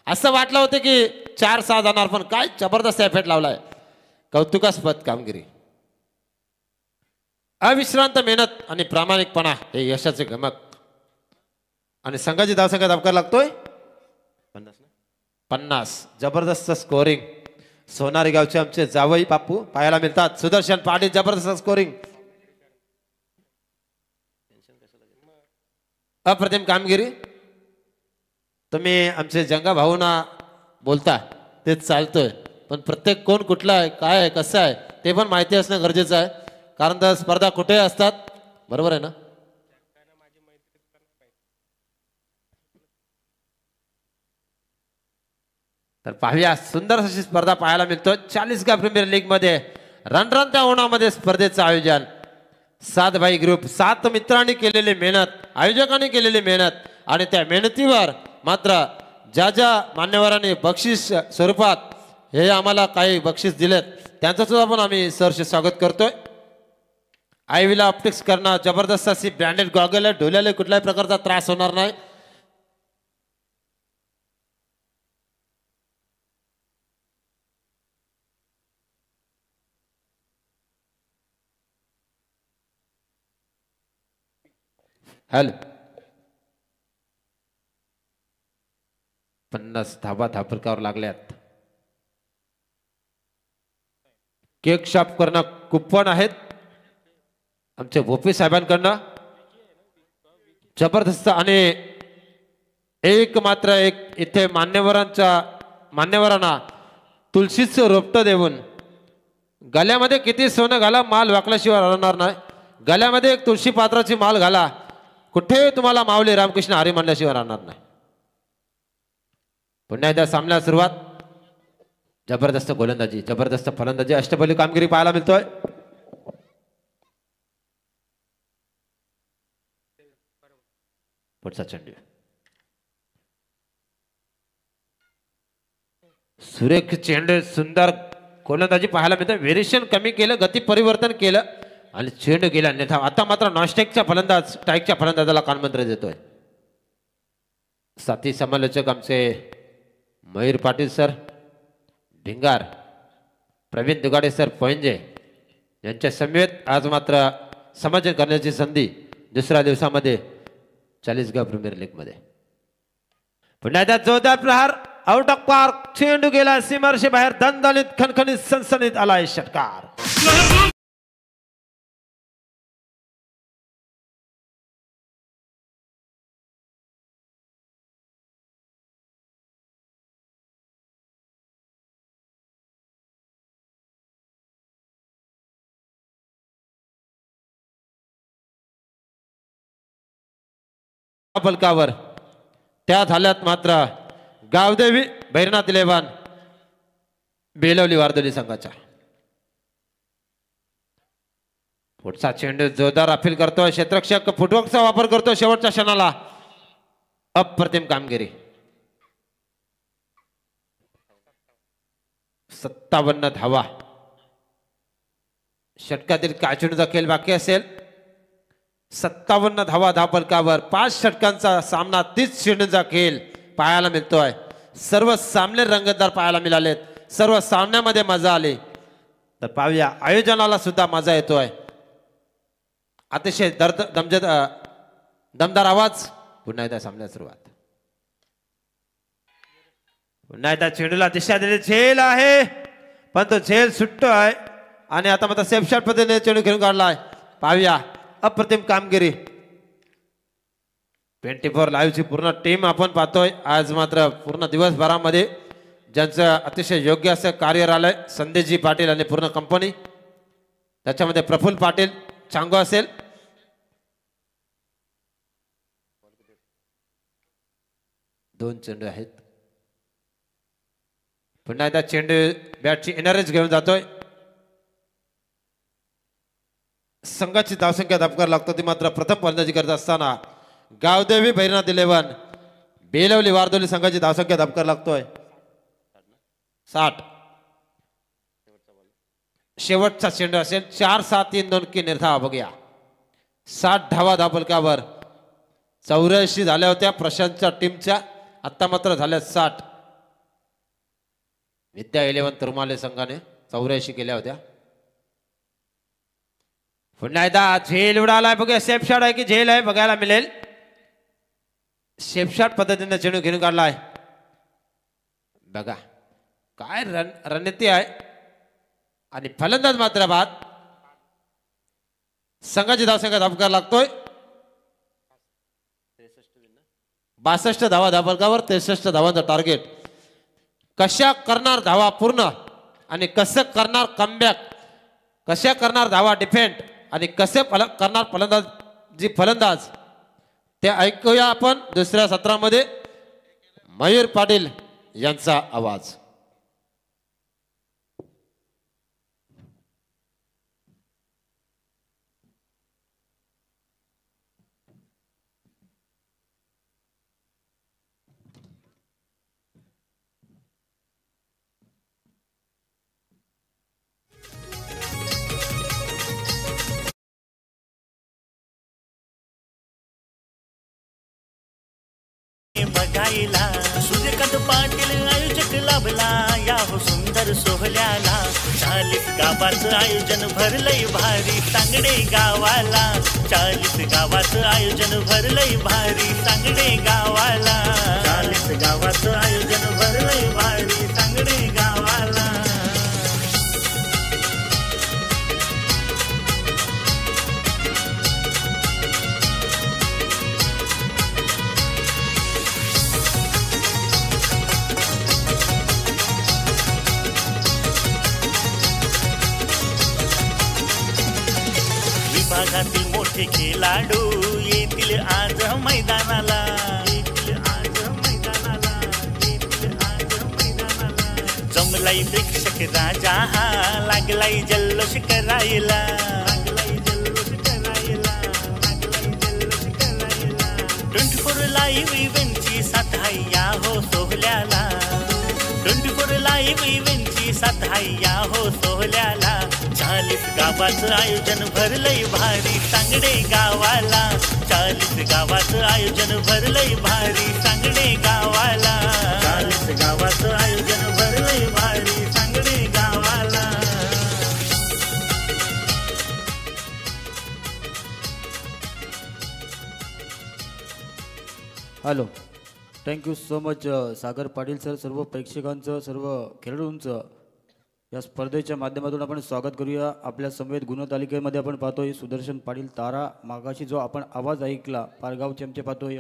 असं वाटलं होतं की 4-6 जाणार पण काय जबरदस्त एफेक्ट लावलाय. कौतुकास्पद कामगिरी. अविश्रांत मेहनत आणि प्रामाणिकपणा हे यशाचे गमक. आणि संघाची धावसंख्या धावकार लागतोय 50. जबरदस्त स्कोरिंग. सोनारी गावचे आमचे जावई बापू पाहायला मिळतात. सुदर्शन पाटील जबरदस्त स्कोरिंग. अप्रतिम कामगिरी. तुम्ही आमचे जंगा भाऊना बोलता तेच चालतोय पण प्रत्येक कोण कुठला आहे काय आहे कसं आहे ते पण माहिती असणं गरजेचं आहे. कारण तर स्पर्धा कुठे असतात. बरोबर आहे ना. तर पाहूया सुंदर अशी स्पर्धा पाहायला मिळतो. 40 प्रीमियर लीग मध्ये रणरणत्या उन्हामध्ये स्पर्धेचं आयोजन. 7 भाई ग्रुप 7 मित्रांनी केलेली मेहनत आयोजकांनी केलेली मेहनत आणि त्या मेहनतीवर मात्र ज्या मान्यवरांनी बक्षीस स्वरूपात हे आम्हाला काही बक्षीस दिलेत त्यांचं सुद्धा पण आम्ही सहर्ष स्वागत करतोय. आयविला ऑप्टिक्स करणं जबरदस्त अशी ब्रँडेड गॉगल आहे. ढोल्याला कुठल्याही प्रकारचा त्रास होणार नाही. हॅलो 50 धाबा धापरकावर लागल्यात. केक शॉप करणं कुपन आहेत आमचे भोपी साहेबांकडनं. जबरदस्त आणि एक मात्र एक इथे मान्यवरांना तुळशीचं रोपटं देऊन गळ्यामध्ये किती सोनं घाला माल वाकल्याशिवाय राहणार नाही. गळ्यामध्ये एक तुळशी पात्राची माल घाला कुठे तुम्हाला माऊली रामकृष्ण हरी म्हणल्याशिवाय राहणार नाही. पुन्हा एकदा सामन्याला सुरुवात. जबरदस्त गोलंदाजी जबरदस्त फलंदाजी अष्टपैलू कामगिरी पाहायला मिळतोय. पुढचा चेंडू सुरेख चेंडू सुंदर गोलंदाजी पाहायला मिळतं. व्हेरिएशन कमी केलं गती परिवर्तन केलं आणि चेंडू गेला अन्यथा. आता मात्र नॉनस्ट्राईकच्या फलंदाज स्ट्राईकच्या फलंदाजाला कानमंत्र देतोय. साथी समालोचक आमचे मयूर पाटील सर ढिंगार प्रवीण दुगाडे सर पोंजे यांच्या समवेत आज मात्र समाजन करण्याची संधी दुसऱ्या दिवसामध्ये 40 प्रीमियर लीग मध्ये. पुन्हा एकदा जोरदार प्रहार. Out of park. चेंडू गेला सीमारेषे बाहेर. दणदणीत खणखणीत सनसनीत आलाय षटकार. फलकावर त्या झाल्यात मात्र गावदेवी भैरनाथ इलेव्हन बेलवली वारदोली संघाच्या. पुढचा चेंडू जोरदार अपील करतोय. क्षेत्ररक्षक फुटवर्कचा वापर करतोय शेवटच्या क्षणाला. अप्रतिम कामगिरी. 57 धावा. षटकातील काय चेंडूचा खेळ बाकी असेल. 57 धावा धावफलकावर. 5 षटकांचा सामना 30 चेंडूंचा खेळ पाहायला मिळतोय. सर्व सामने रंगतदार पाहायला मिळालेत. सर्व सामन्यामध्ये मजा आली. तर पाहूया आयोजनाला सुद्धा मजा येतोय. अतिशय दमदार आवाज. पुन्हा एकदा सामन्याला सुरुवात. पुन्हा एकदा चेंडूला दिशा दिली. झेल आहे पण तो झेल सुटतोय आणि आता मात्र सेफ शॉट पद्धतीने चेंडू खेळून काढलाय. पाहूया अप्रतिम कामगिरी. 24 लाईव्हची पूर्ण टीम आपण पाहतोय. आज मात्र पूर्ण दिवसभरामध्ये ज्यांचं अतिशय योग्य असं कार्य आलंय संदेशजी पाटील आणि पूर्ण कंपनी. त्याच्यामध्ये प्रफुल्ल पाटील चांगो असेल. दोन चेंडू आहेत. पुन्हा एकदा चेंडू बॅटची एनआरएच घेऊन जातोय. संघाची धावसंख्या धापकार लागतो ती मात्र प्रथम फलंदाजी करत असताना गावदेवी भैरनाथ 11 बेलवली वारदोली संघाची धावसंख्या धापकार लागतोय 60. शेवटचा चेंडू असेल 4-7-3-2 की निर्धाव बघूया 60 धावा धापलकावर 84 झाल्या होत्या प्रशांतच्या टीमच्या आता मात्र झाल्या 60. विद्या 11 तुरमाले संघाने 84 केल्या होत्या. पुन्हा एकदा झेल उडालाय बघूया सेफ शॉट आहे की झेल आहे बघायला मिळेल. सेफ शॉट पद्धतीने चेंडू घेऊन काढलाय बघा काय रणनीती आहे आणि फलंदाज मात्र बाद. संघाची धावसंख्या धापकार लागतोय 62 धावा धापलकावर 63 धावांचं टार्गेट. कशा करणार धावा पूर्ण आणि कसं करणार कमबॅक कशा करणार धावा डिफेंड आणि कसे करणार फलंदाज ते ऐकूया आपण दुसऱ्या सत्रामध्ये मयूर पाटील यांचा आवाज. बघायला सूर्यकांत पाटील आयोजक लाभला या हो सुंदर सोहळ्याला. 40 गावाचं आयोजन भरलंय भारी सांगडे गावाला. 40 गावाचं आयोजन भरलंय भारी सांगडे गावाला. 40 गावाचं आयोजन भरलंय भारी सांगडे गावाला. विभागातील मोठे खेळाडू येतील आज मैदानाला. जमलाई प्रेक्षक राजा हा लागलाई जल्लोष करायला. 24 लाईव्ह इव्हेंटची साथ आहे या हो सोहळ्याला. 24 लाईव्ह इव्हेंटची साथ आहे या हो सोहळ्याला. 40 गावाचं आयोजन भरलंय भारी सांगडे गावाला. 40 गावाचं आयोजन भरलंय भारी सांगडे गावाला. 40 गावाचं आयोजन भरलंय भारी सांगडे गावाला. Hello thank you so much Sagar Patil sir. सर्व प्रेक्षकांचं सर्व खेळाडूंचं या स्पर्धेच्या माध्यमातून आपण स्वागत करूया. आपल्या समवेत गुणतालिकेमध्ये आपण पाहतोय सुदर्शन पाटील तारा. मागाशी जो आपण आवाज ऐकला पारगावचे आमचे पाहतोय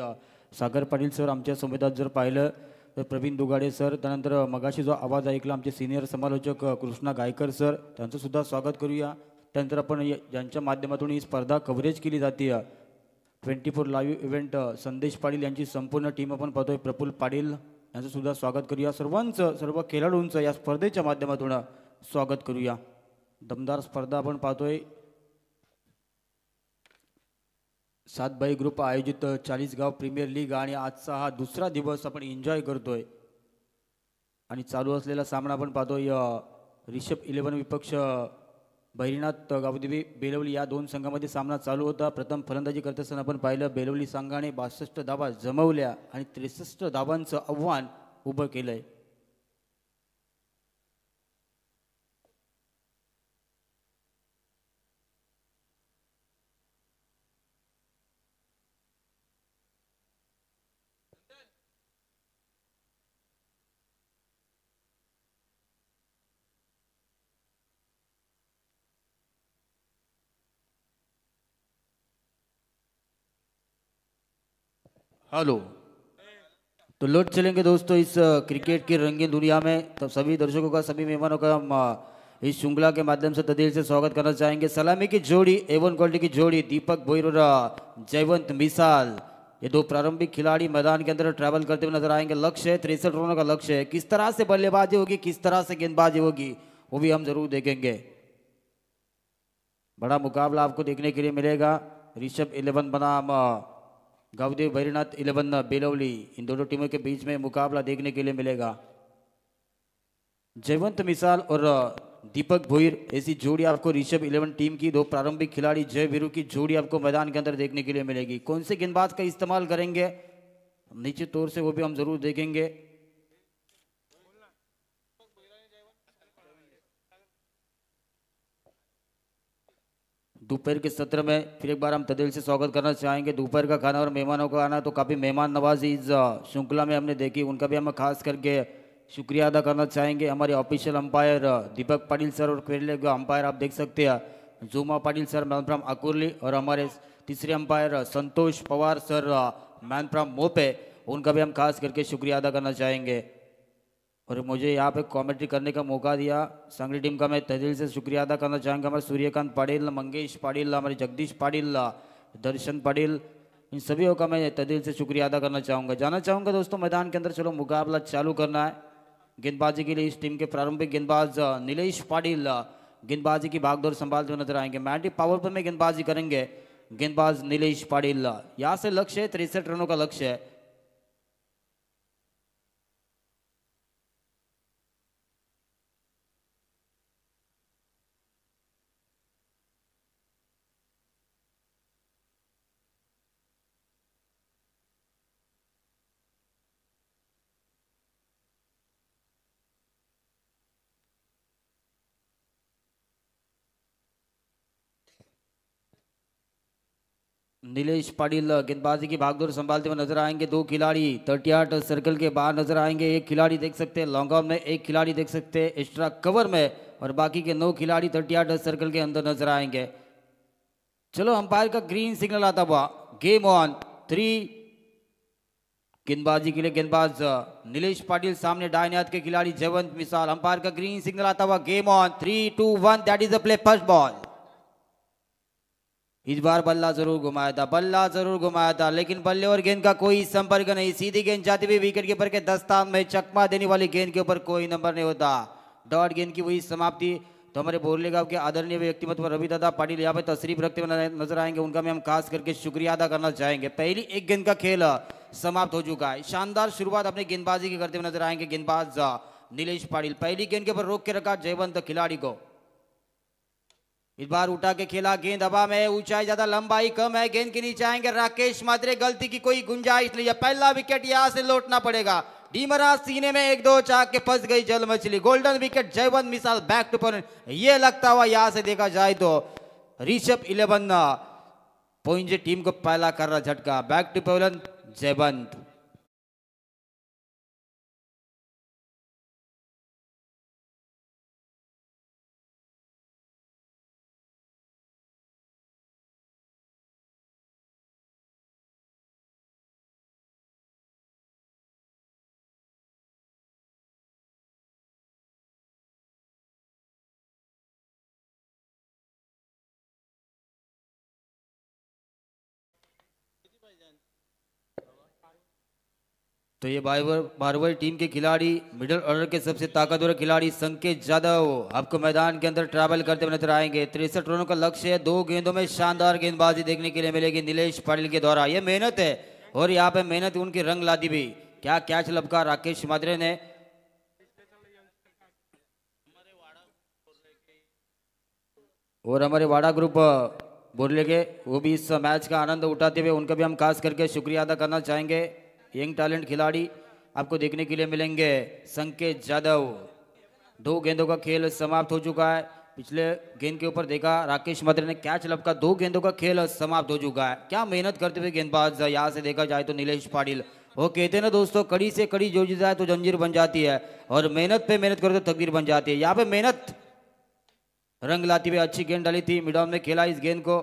सागर पाटील सर. आमच्या संवेदात जर पाहिलं तर प्रवीण दुगाडे सर. त्यानंतर मगाशी जो आवाज ऐकला आमचे सिनियर समालोचक कृष्णा गायकर सर त्यांचं सुद्धा स्वागत करूया. त्यानंतर आपण ज्यांच्या माध्यमातून ही स्पर्धा कव्हरेज केली जाते 24 लाईव्ह इव्हेंट संदेश पाटील यांची संपूर्ण टीम आपण पाहतोय. प्रफुल्ल पाटील यांचं सुद्धा स्वागत करूया. सर्वांचं सर्व खेळाडूंचं या स्पर्धेच्या माध्यमातून स्वागत करूया. दमदार स्पर्धा आपण पाहतोय. 7 बाई ग्रुप आयोजित 40 गाव प्रीमियर लीग आणि आजचा हा दुसरा दिवस आपण एन्जॉय करतोय आणि चालू असलेला सामना आपण पाहतोय रिषभ 11 विपक्ष भैरनाथ गावदेवी बेलवली या दोन संघामध्ये सामना चालू होता. प्रथम फलंदाजी करत असताना आपण पाहिलं बेलवली संघाने 62 धावा जमवल्या आणि 63 धावांचं आव्हान उभं केलंय. हेलो तो लौट चलेंगे दोस्तों इस क्रिकेट की रंगीन दुनिया में. तो सभी दर्शकों का सभी मेहमानों का हम इस श्रृंखला के माध्यम से तदिल से स्वागत करना चाहेंगे. सलामी की जोड़ी A1 क्वालिटी की जोड़ी दीपक भोईर और जयवंत मिसाल ये दो प्रारंभिक खिलाड़ी मैदान के अंदर ट्रैवल करते हुए नजर आएंगे. लक्ष्य है 63 रनों का लक्ष्य है. किस तरह से बल्लेबाजी होगी किस तरह से गेंदबाजी होगी वो भी हम जरूर देखेंगे. बड़ा मुकाबला आपको देखने के लिए मिलेगा। ऋषभ 11 बनाम गावदेव भैरनाथ 11 बेलवली, इन दोनों टीमों के बीच में मुकाबला देखने के लिए मिलेगा। जयवंत मिसाल और दीपक भोईर ऐसी जोड़ी आपको ऋषभ 11 टीम की, दो प्रारंभिक खिलाड़ी जय वीरू की जोड़ी आपको मैदान के अंदर देखने के लिए मिलेगी। कौन से गेंदबाज का इस्तेमाल करेंगे निश्चित तौर से वो भी हम जरूर देखेंगे। दोपहर के सत्र में फिर एक बार हम तदिल से स्वागत करना चाहेंगे। दोपहर का खाना और मेहमानों का आना तो काफ़ी मेहमान नवाजी इस श्रृंखला में हमने देखी, उनका भी हम खास करके शुक्रिया अदा करना चाहेंगे। हमारे official umpire Deepak Patil sir और क्वेरले का अंपायर आप देख सकते हैं Juma Patil sir man from Akurli, और हमारे तीसरे umpire Santosh Pawar sir man from Mope, उनका भी हम खास करके शुक्रिया अदा करना चाहेंगे। और मुझे यहाँ पे कमेंट्री करने का मौका दिया सांगली टीम का मैं तहे दिल से शुक्रिया अदा करना चाहूँगा। हमारे सूर्यकांत पाटिल, मंगेश पाटिल, हमारे जगदीश पाटिल, दर्शन पाटिल, इन सभी का मैं तहे दिल से शुक्रिया अदा करना चाहूँगा। जाना चाहूँगा दोस्तों मैदान के अंदर, चलो मुकाबला चालू करना है। गेंदबाजी के लिए इस टीम के प्रारंभिक गेंदबाज नीलेश पाटिल गेंदबाजी की भागदौड़ संभालते हुए नजर आएंगे। मैंटी पावर प्ले में गेंदबाजी करेंगे गेंदबाज नीलेश पाटिल। यहाँ से लक्ष्य है 63 रनों का लक्ष्य है। नीलेश पाटिल गेंदबाजी की भागदौड़ संभालते हुए नजर आएंगे। दो खिलाड़ी 38 सर्कल के बाहर नजर आएंगे। एक खिलाड़ी देख सकते हैं लॉन्ग ऑन में, एक खिलाड़ी देख सकते हैं एक्स्ट्रा कवर में, और बाकी के 9 खिलाड़ी 38 सर्कल के अंदर नजर आएंगे। चलो अंपायर का ग्रीन सिग्नल आता हुआ, गेम ऑन 3। गेंदबाजी के लिए गेंदबाज नीलेश पाटिल, सामने दाहिने हाथ के खिलाड़ी जयवंत मिसाल। अंपायर का ग्रीन सिग्नल आता हुआ, game on 3, 2, 1, that is the play, first ball. इस बार बल्ला जरूर घुमाया था, बल्ला जरूर घुमाया था, लेकिन बल्ले और गेंद का कोई संपर्क नहीं। सीधी गेंद जाती हुई विकेट कीपर के दस्तान में चकमा देने वाली गेंद के ऊपर कोई नंबर नहीं होता। डॉट गेंद की वही समाप्ति। तो हमारे बोरले गांव के आदरणीय व्यक्तिमत्व रवि दादा पाटिल यहाँ पे तशरीफ रखते हुए नजर आएंगे, उनका भी हम खास करके शुक्रिया अदा करना चाहेंगे। पहली एक गेंद का खेल समाप्त हो चुका है। शानदार शुरुआत अपनी गेंदबाजी की करते हुए नजर आएंगे गेंदबाज नीलेश पाटिल। पहली गेंद के ऊपर रोक के रखा जयवंत खिलाड़ी को। इस बार उठा के खेला, गेंद हवा में, ऊंचाई ज्यादा लंबाई कम है, गेंद के नीचे आएंगे राकेश मात्रे, गलती की कोई गुंजाइश नहीं है। पहला विकेट यहां से लौटना पड़ेगा। डीमरा सीने में 1-2 चाक के फंस गई जल मछली। गोल्डन विकेट जयवंत मिसाल बैक टू पोनेंट। ये लगता हुआ यहां से देखा जाए तो ऋषभ 11 पोइंजे टीम को पहला कर रहा झटका। बैक टू पोनेंट जयवंत। तो ये बारवर टीम के खिलाड़ी, मिडिल ऑर्डर के सबसे ताकतवर खिलाड़ी संकेत जाधव आपको मैदान के अंदर ट्रैवल करते हुए नजर आएंगे। 63 रनों का लक्ष्य है। 2 गेंदों में शानदार गेंदबाजी देखने के लिए मिलेगी नीलेश पाटिल के द्वारा। ये मेहनत है और यहाँ पे मेहनत उनकी रंग लाती भी। क्या कैच लपका राकेश मात्रे ने। और हमारे वाड़ा ग्रुप बोरले के वो भी इस मैच का आनंद उठाते हुए, उनका भी हम खास करके शुक्रिया अदा करना चाहेंगे। यंग टैलेंट खिलाड़ी आपको देखने के लिए मिलेंगे संकेत जाधव। 2 गेंदों का खेल समाप्त हो चुका है। पिछले गेंद के ऊपर देखा राकेश मात्रे ने कैच लपका। 2 गेंदों का खेल समाप्त हो चुका है। क्या मेहनत करते हुए गेंदबाज यहाँ से देखा जाए तो नीलेश पाटिल। वो कहते हैं ना दोस्तों, कड़ी से कड़ी जोड़ी जाए तो जंजीर बन जाती है, और मेहनत पे मेहनत करो तो तकदीर बन जाती है। यहाँ पे मेहनत रंग लाती हुई अच्छी गेंद डाली थी, मिड ऑन में खेला इस गेंद को।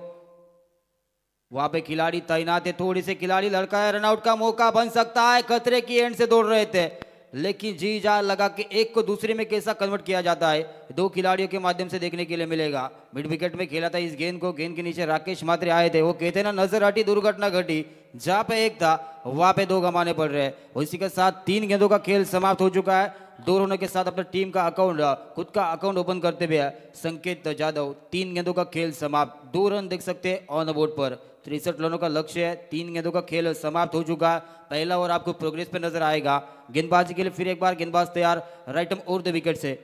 वहां पे खिलाड़ी तैनात है, थोड़ी से खिलाड़ी लड़का है, रनआउट का मौका बन सकता है। खतरे की एंड से दौड़ रहे थे, लेकिन जी जा लगा कि एक को दूसरे में कैसा कन्वर्ट किया जाता है 2 खिलाड़ियों के माध्यम से देखने के लिए मिलेगा। मिड विकेट में खेला था इस गेंद को। गेंद के नीचे राकेश मात्रे आए थे। वो कहते ना, नजर हटी दुर्घटना घटी। जहां पे एक था वहां पे 2 गंवाने पड़ रहे हैं। इसी के साथ 3 गेंदों का खेल समाप्त हो चुका है। दूर होने के साथ अपने टीम का अकाउंट खुद का अकाउंट ओपन करते हुए संकेत जाधव 3 गेंदों का खेल समाप्त, 2 रन देख सकते हैं ऑन द बोर्ड पर। 63 रनों का लक्ष्य है, 3 गेंदों का खेल समाप्त हो चुका है। पहला ओवर आपको प्रोग्रेस पे नजर आएगा। गेंदबाजी के लिए फिर एक बार गेंदबाज तैयार, right arm over the wicket से।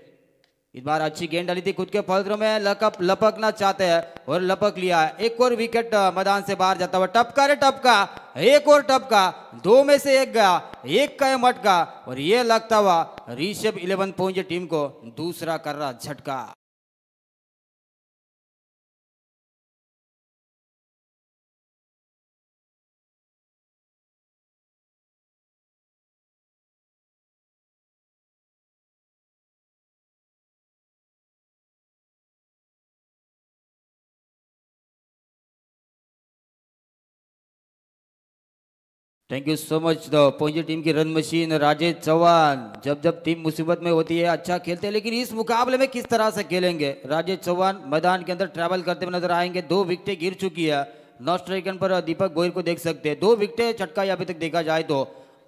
इस बार अच्छी गेंद डाली थी, खुद के फलद्र में लपकना चाहते हैं और लपक लिया है। एक और विकेट मैदान से बाहर जाता हुआ, टपका रे टपका, एक और टपका, 2 में से 1 गया, 1 का मटका और ये लगता हुआ ऋषभ 11 पहुंचे टीम को दूसरा कर रहा झटका। Thank you so much the Paunji team की रन मशीन राजेश चौहान। जब टीम मुसीबत में होती है अच्छा खेलते हैं, लेकिन इस मुकाबले में किस तरह से खेलेंगे। राजेश चौहान मैदान के अंदर ट्रैवल करते हुए नजर आएंगे। 2 विकेटें गिर चुकी है। नॉट स्ट्राइक पर दीपक गोयल को देख सकते हैं। 2 विकेटें चटका अभी तक देखा जाए तो।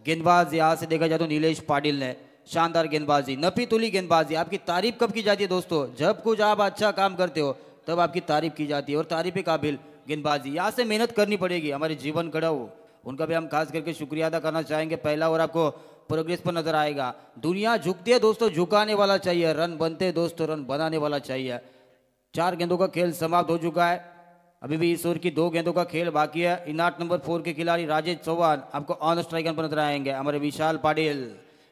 गेंदबाज यहाँ से देखा जाए तो नीलेश पाटिल ने शानदार गेंदबाजी, नपी तुली गेंदबाजी। आपकी तारीफ कब की जाती है दोस्तों? जब कुछ आप अच्छा काम करते हो तब आपकी तारीफ की जाती है और तारीफ काबिल गेंदबाजी। यहाँ से मेहनत करनी पड़ेगी। हमारे जीवन कड़ाऊ उनका भी हम खास करके शुक्रिया अदा करना चाहेंगे। पहला ओवर आपको प्रोग्रेस पर नजर आएगा। दुनिया झुकती है दोस्तों, झुकाने वाला चाहिए। रन बनते दोस्तों, रन बनाने वाला चाहिए। 4 गेंदों का खेल समाप्त हो चुका है। अभी भी इस ओवर की 2 गेंदों का खेल बाकी है। इनाट नंबर 4 के खिलाड़ी राजेश चौहान आपको ऑन स्ट्राइक पर नजर आएंगे। हमारे विशाल पाटिल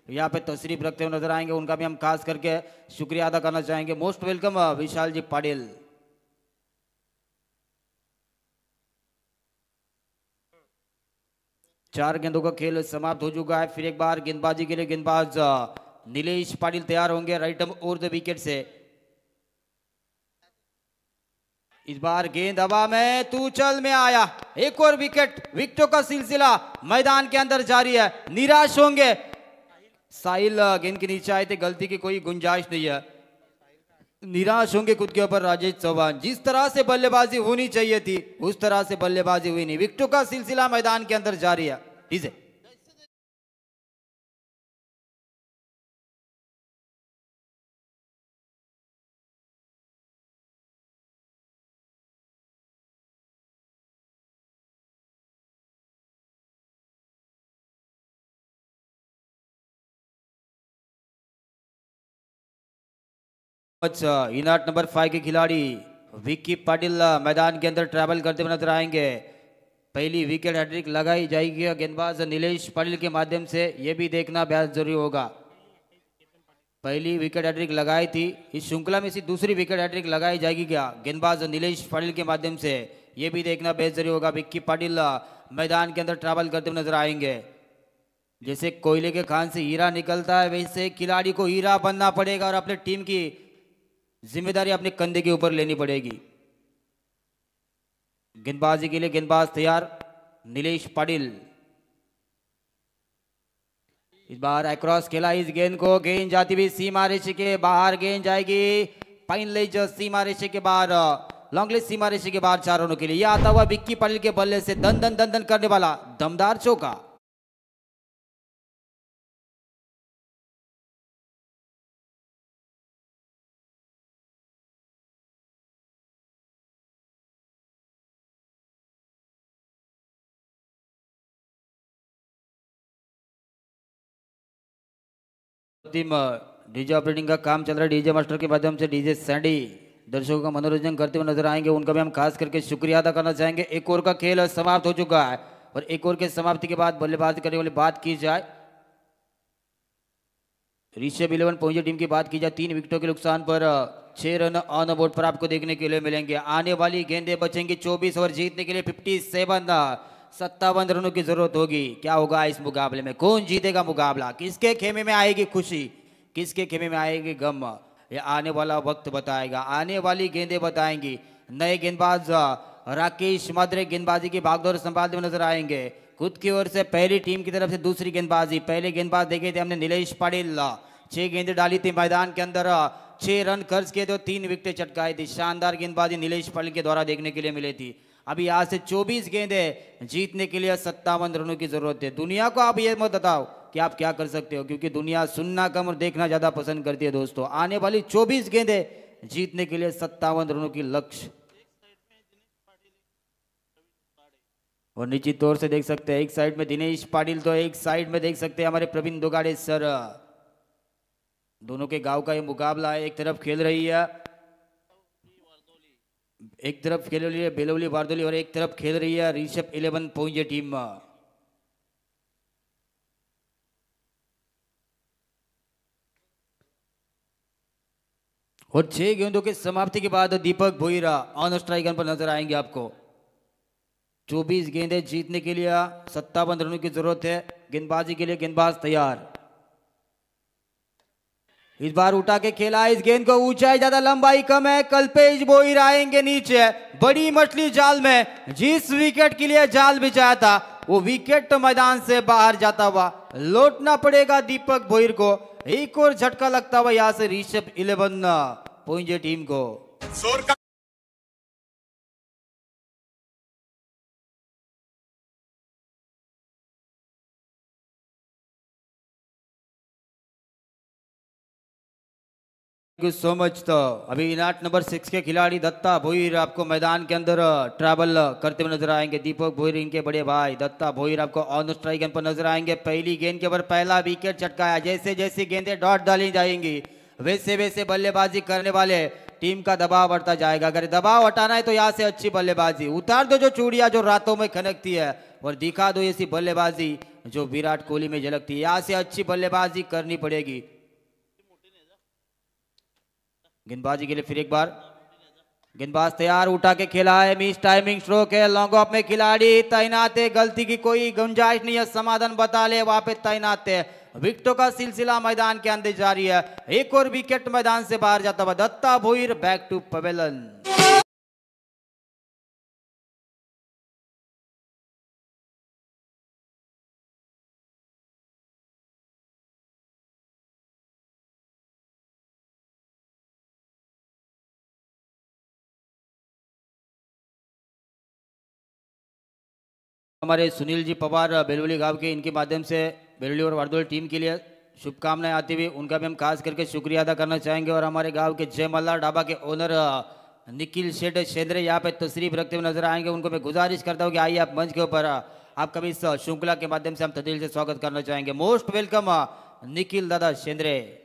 यहाँ पे तशरीफ रखते हुए नजर आएंगे। उनका भी हम खास करके शुक्रिया अदा करना चाहेंगे। मोस्ट वेलकम विशाल जी पाटिल। चार गेंदों का खेल समाप्त हो चुका है। फिर एक बार गेंदबाजी के लिए गेंदबाज नीलेश पाटिल तैयार होंगे right arm over the wicket से। इस बार गेंद हवा में, तू चल में आया। एक और विकेट, विकेटों का सिलसिला मैदान के अंदर जारी है। निराश होंगे साहिल, गेंद के नीचे आए थे, गलती की कोई गुंजाइश नहीं है। निराश होंगे खुद के ऊपर राजेश चौहान। जिस तरह से बल्लेबाजी होनी चाहिए थी उस तरह से बल्लेबाजी हुई नहीं। विकेटों का सिलसिला मैदान के अंदर जारी है। ठीक है, अच्छा इनाट नंबर 5 के खिलाड़ी विक्की पाटिल मैदान के अंदर ट्रैवल करते हुए नजर आएंगे। पहली विकेट हैट्रिक लगाई जाएगी गेंदबाज नीलेश पाटिल के माध्यम से, यह भी देखना बेहद जरूरी होगा। पहली विकेट हैट्रिक लगाई थी, इस श्रृंखला में से दूसरी विकेट हैट्रिक लगाई जाएगी क्या गेंदबाज नीलेश पाटिल के माध्यम से, यह भी देखना बेहद जरूरी होगा। विक्की पाटिल मैदान के अंदर ट्रैवल करते हुए नजर आएंगे। जैसे कोयले के खान से हीरा निकलता है वैसे खिलाड़ी को हीरा बनना पड़ेगा और अपने टीम की जिम्मेदारी अपने कंधे के ऊपर लेनी पड़ेगी। गेंदबाजी के लिए गेंदबाज तैयार नीलेश पाटिल। इस बार अक्रॉस खेला इस गेंद को, गेंद जाती हुई सीमा रेखा के बाहर, गेंद जाएगी पाइन लेज सीमा रेखा के बाहर, लॉन्गलेज सीमा रेखा के बाहर 4 रनों के लिए। यह आता हुआ विक्की पाटिल के बल्ले से दन दन दन दन करने वाला दमदार चौका। टीम डीजे ऑपरेटिंग का काम चल रहा है। डीजे मास्टर के माध्यम से डीजे सैंडी दर्शकों का मनोरंजन करते हुए नजर आएंगे। उनका भी हम खास करके शुक्रिया अदा करना चाहेंगे। एक ओवर का खेल समाप्त हो चुका है और एक ओवर के समाप्ति के बाद बल्लेबाजी करने वाली बात की जाए, ऋषभ 11 पहुंचे टीम की बात की जाए, 3 विकेटों के नुकसान पर 6 रन ऑन बोर्ड पर आपको देखने के लिए मिलेंगे। आने वाली गेंदें बचेंगी 24 ओवर, जीतने के लिए 57 रनों की जरूरत होगी। क्या होगा इस मुकाबले में, कौन जीतेगा मुकाबला, किसके खेमे में आएगी खुशी, किसके खेमे में आएगी गम, ये आने वाला वक्त बताएगा, आने वाली गेंदें बताएंगी। नए गेंदबाज राकेश माद्रे गेंदबाजी की भागदौड़ संभालते हुए नजर आएंगे। खुद की ओर से पहली टीम की तरफ से दूसरी गेंदबाजी, पहले गेंदबाज देखे थे हमने नीलेश पाटिल, 6 गेंदें डाली थी मैदान के अंदर, 6 रन खर्च किए थे, 3 विकेटें चटकाई थी। शानदार गेंदबाजी नीलेश पाटिल के द्वारा देखने के लिए मिली थी। अभी यहाँ से 24 गेंदें, जीतने के लिए 57 रनों की जरूरत है। दुनिया को आप ये मत बताओ कि आप क्या कर सकते हो, क्योंकि दुनिया सुनना कम और देखना ज्यादा पसंद करती है दोस्तों। आने वाली 24 गेंदें जीतने के लिए 57 रनों की लक्ष्य। और निश्चित तौर से देख सकते हैं एक साइड में दिनेश पाटिल तो एक साइड में देख सकते हैं हमारे प्रवीण दोगाड़े सर। दोनों के गांव का ये मुकाबला है। एक तरफ खेल रही है बेलवली बारदोली और एक तरफ खेल रही है ऋषभ 11 पहुंचे टीम। और 6 गेंदों के समाप्ति के बाद दीपक भोईरा ऑन स्ट्राइक पर नजर आएंगे आपको। 24 गेंदें जीतने के लिए 57 रनों की जरूरत है। गेंदबाजी के लिए गेंदबाज तैयार। इस बार उठा के खेला इस गेंद को, ऊंचाई ज्यादा लंबाई कम है। कल्पेश भोईर आएंगे नीचे, बड़ी मछली जाल में। जिस विकेट के लिए जाल बिछाया था वो विकेट तो मैदान से बाहर जाता हुआ लौटना पड़ेगा दीपक भोईर को। एक और झटका लगता हुआ यहां से ऋषभ 11 पहुंचे टीम को। Thank you so much. तो अभी इनाट नंबर 6 के खिलाड़ी दत्ता भोईर आपको मैदान के अंदर ट्रैवल करते हुए नजर आएंगे। दीपक भोईर इनके बड़े भाई दत्ता भोईर आपको ऑन स्ट्राइक पर नजर आएंगे। पहली गेंद के ऊपर पहला विकेट चटकाया। जैसे जैसे गेंदें डॉट डाली जाएंगी वैसे वैसे बल्लेबाजी करने वाले टीम का दबाव बढ़ता जाएगा। अगर दबाव हटाना है तो यहाँ से अच्छी बल्लेबाजी उतार दो, जो चूड़ियां जो रातों में खनकती है, और दिखा दो ऐसी बल्लेबाजी जो विराट कोहली में झलकती है। यहाँ से अच्छी बल्लेबाजी करनी पड़ेगी। गेंदबाजी के लिए फिर एक बार गेंदबाज तैयार, उठा के खेला है। मिस टाइमिंग स्ट्रोक है। लॉन्ग ऑफ में खिलाड़ी तैनात है। गलती की कोई गुंजाइश नहीं है। समाधान बता ले वहां पे तैनात है। विकेटों का सिलसिला मैदान के अंदर जारी है। एक और विकेट मैदान से बाहर जाता हुआ दत्ता भोईर बैक टू पवेलन। हमारे सुनील जी पवार बेलवली गांव के, इनके माध्यम से बेलवली और वारदोल टीम के लिए शुभकामनाएं आती हुई उनका भी हम खास करके शुक्रिया अदा करना चाहेंगे। और हमारे गांव के जय मल्हार ढाबा के ओनर निखिल शेठ शेंद्रे यहाँ पे तशरीफ रखते हुए नजर आएंगे। उनको मैं गुजारिश करता हूँ कि आइए आप मंच के ऊपर, आपका भी इस श्रृंखला के माध्यम से हम तदिल से स्वागत करना चाहेंगे। मोस्ट वेलकम निखिल दादा शेंद्रे।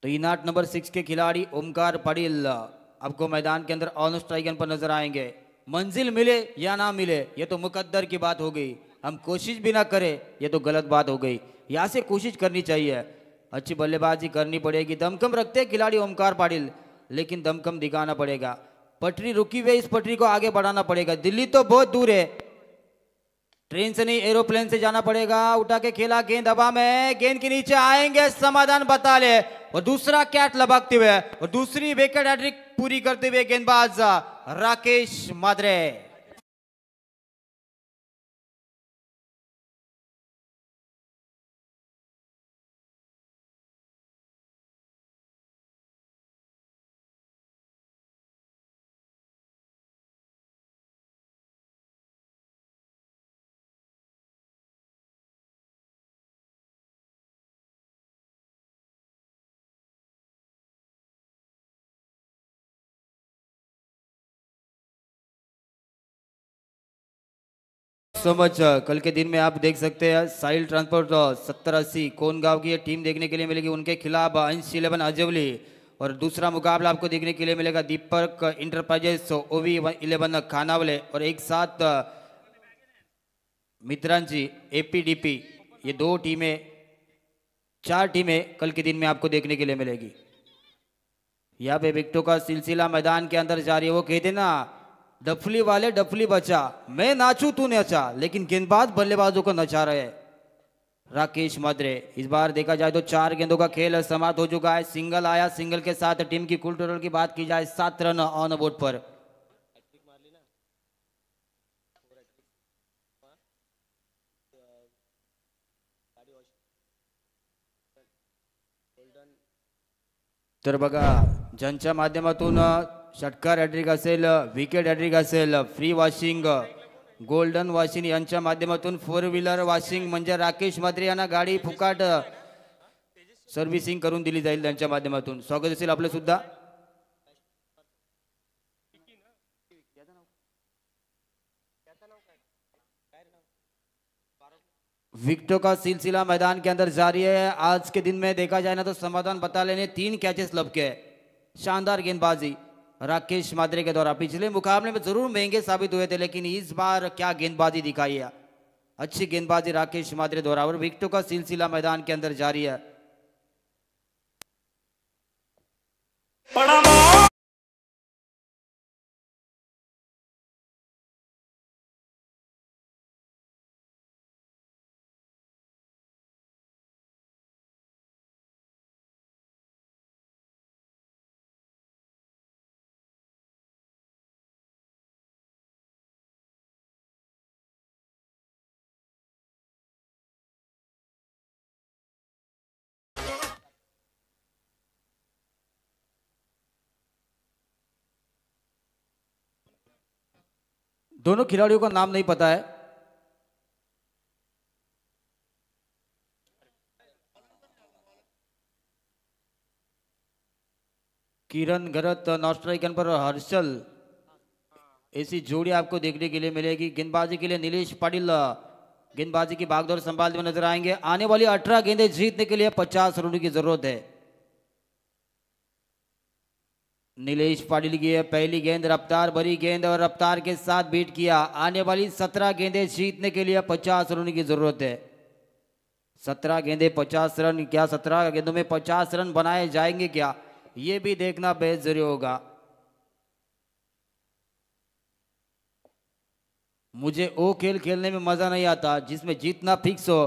तो इनाट नंबर 6 के खिलाड़ी ओमकार पाटिल आपको मैदान के अंदर ऑन स्ट्राइक पर नजर आएंगे। मंजिल मिले या ना मिले ये तो मुकद्दर की बात हो गई, हम कोशिश भी ना करें ये तो गलत बात हो गई। यहाँ से कोशिश करनी चाहिए, अच्छी बल्लेबाजी करनी पड़ेगी। दमकम रखते हैं खिलाड़ी ओमकार पाटिल, लेकिन दमकम दिखाना पड़ेगा। पटरी रुकी हुई, इस पटरी को आगे बढ़ाना पड़ेगा। दिल्ली तो बहुत दूर है, ट्रेन से नहीं एरोप्लेन से जाना पड़ेगा। उठा के खेला, गेंद हवा में, गेंद के नीचे आएंगे, समाधान बता ले, और दूसरा कैच लपकते हुए और दूसरी विकेट हैट्रिक पूरी करते हुए गेंदबाज राकेश माद्रे। So much. कल के दिन में आप देख सकते हैं साइल ट्रांसपोर्ट 7080 कोन गांव की ये टीम देखने के लिए मिलेगी। उनके खिलाफ अंश 11 अजवली, और दूसरा मुकाबला आपको देखने के लिए मिलेगा दीपक इंटरप्राइजेस ओवी 11 खानावले, और एक साथ मित्रांची एपीडीपी। ये 2 टीमें, 4 टीमें कल के दिन में आपको देखने के लिए मिलेगी। यहाँ पे विकेटों का सिलसिला मैदान के अंदर जारी है। वो कहते ना, डफली वाले डफली बचा, मैं नाचू तू नचा, लेकिन गेंदबाज बल्लेबाजों को नचा रहे। राकेश माद्रे। इस बार देखा जाए तो 4 गेंदों का खेल समाप्त हो चुका है। सिंगल आया, सिंगल के साथ टीम की कुल टोटल की बात की जाए 7 रन ऑन बोर्ड पर। तर बघा ज्यांच्या माध्यमातून षटकार हॅट्रिक असेल, विकेट हॅट्रिक असेल, फ्री वॉशिंग, गोल्डन वॉशिंग यांच्या माध्यमातून 4 व्हीलर वॉशिंग म्हणजे राकेश म्हात्रे यांना गाडी फुकाट सर्व्हिसिंग करून दिली जाईल त्यांच्या माध्यमातून. स्वागत असेल आपलं सुद्धा. विकेटों का सिलसिला मैदान के अंदर जारी है. आज के दिन में देखा जाए ना तो समाधान बटाले ने 3 कैचेस लपके. शानदार गेंदबाजी राकेश म्हात्रे के द्वारा. पिछले मुकाबले में जरूर महंगे साबित हुए थे, लेकिन इस बार क्या गेंदबाजी दिखाई है. अच्छी गेंदबाजी राकेश म्हात्रे द्वारा और विकेटों का सिलसिला मैदान के अंदर जारी है. दोनों खिलाड़ियों का नाम नहीं पता है. किरण गरत नॉट स्ट्राइकन पर हर्षल, ऐसी जोड़ी आपको देखने के लिए मिलेगी. गेंदबाजी के लिए नीलेश पाटिल गेंदबाजी की भागदौड़ संभालते हुए नजर आएंगे. आने वाली 18 गेंदें जीतने के लिए 50 रनों की जरूरत है. नीलेश पाटिल की पहली गेंद रफ्तार भरी गेंद और रफ्तार के साथ बीट किया. आने वाली 17 गेंदें जीतने के लिए 50 रनों की जरूरत है. 17 गेंदें 50 रन. क्या 17 गेंदों में 50 रन बनाए जाएंगे क्या, ये भी देखना बेहद जरूरी होगा. मुझे वो खेल खेलने में मजा नहीं आता जिसमें जीतना फिक्स हो,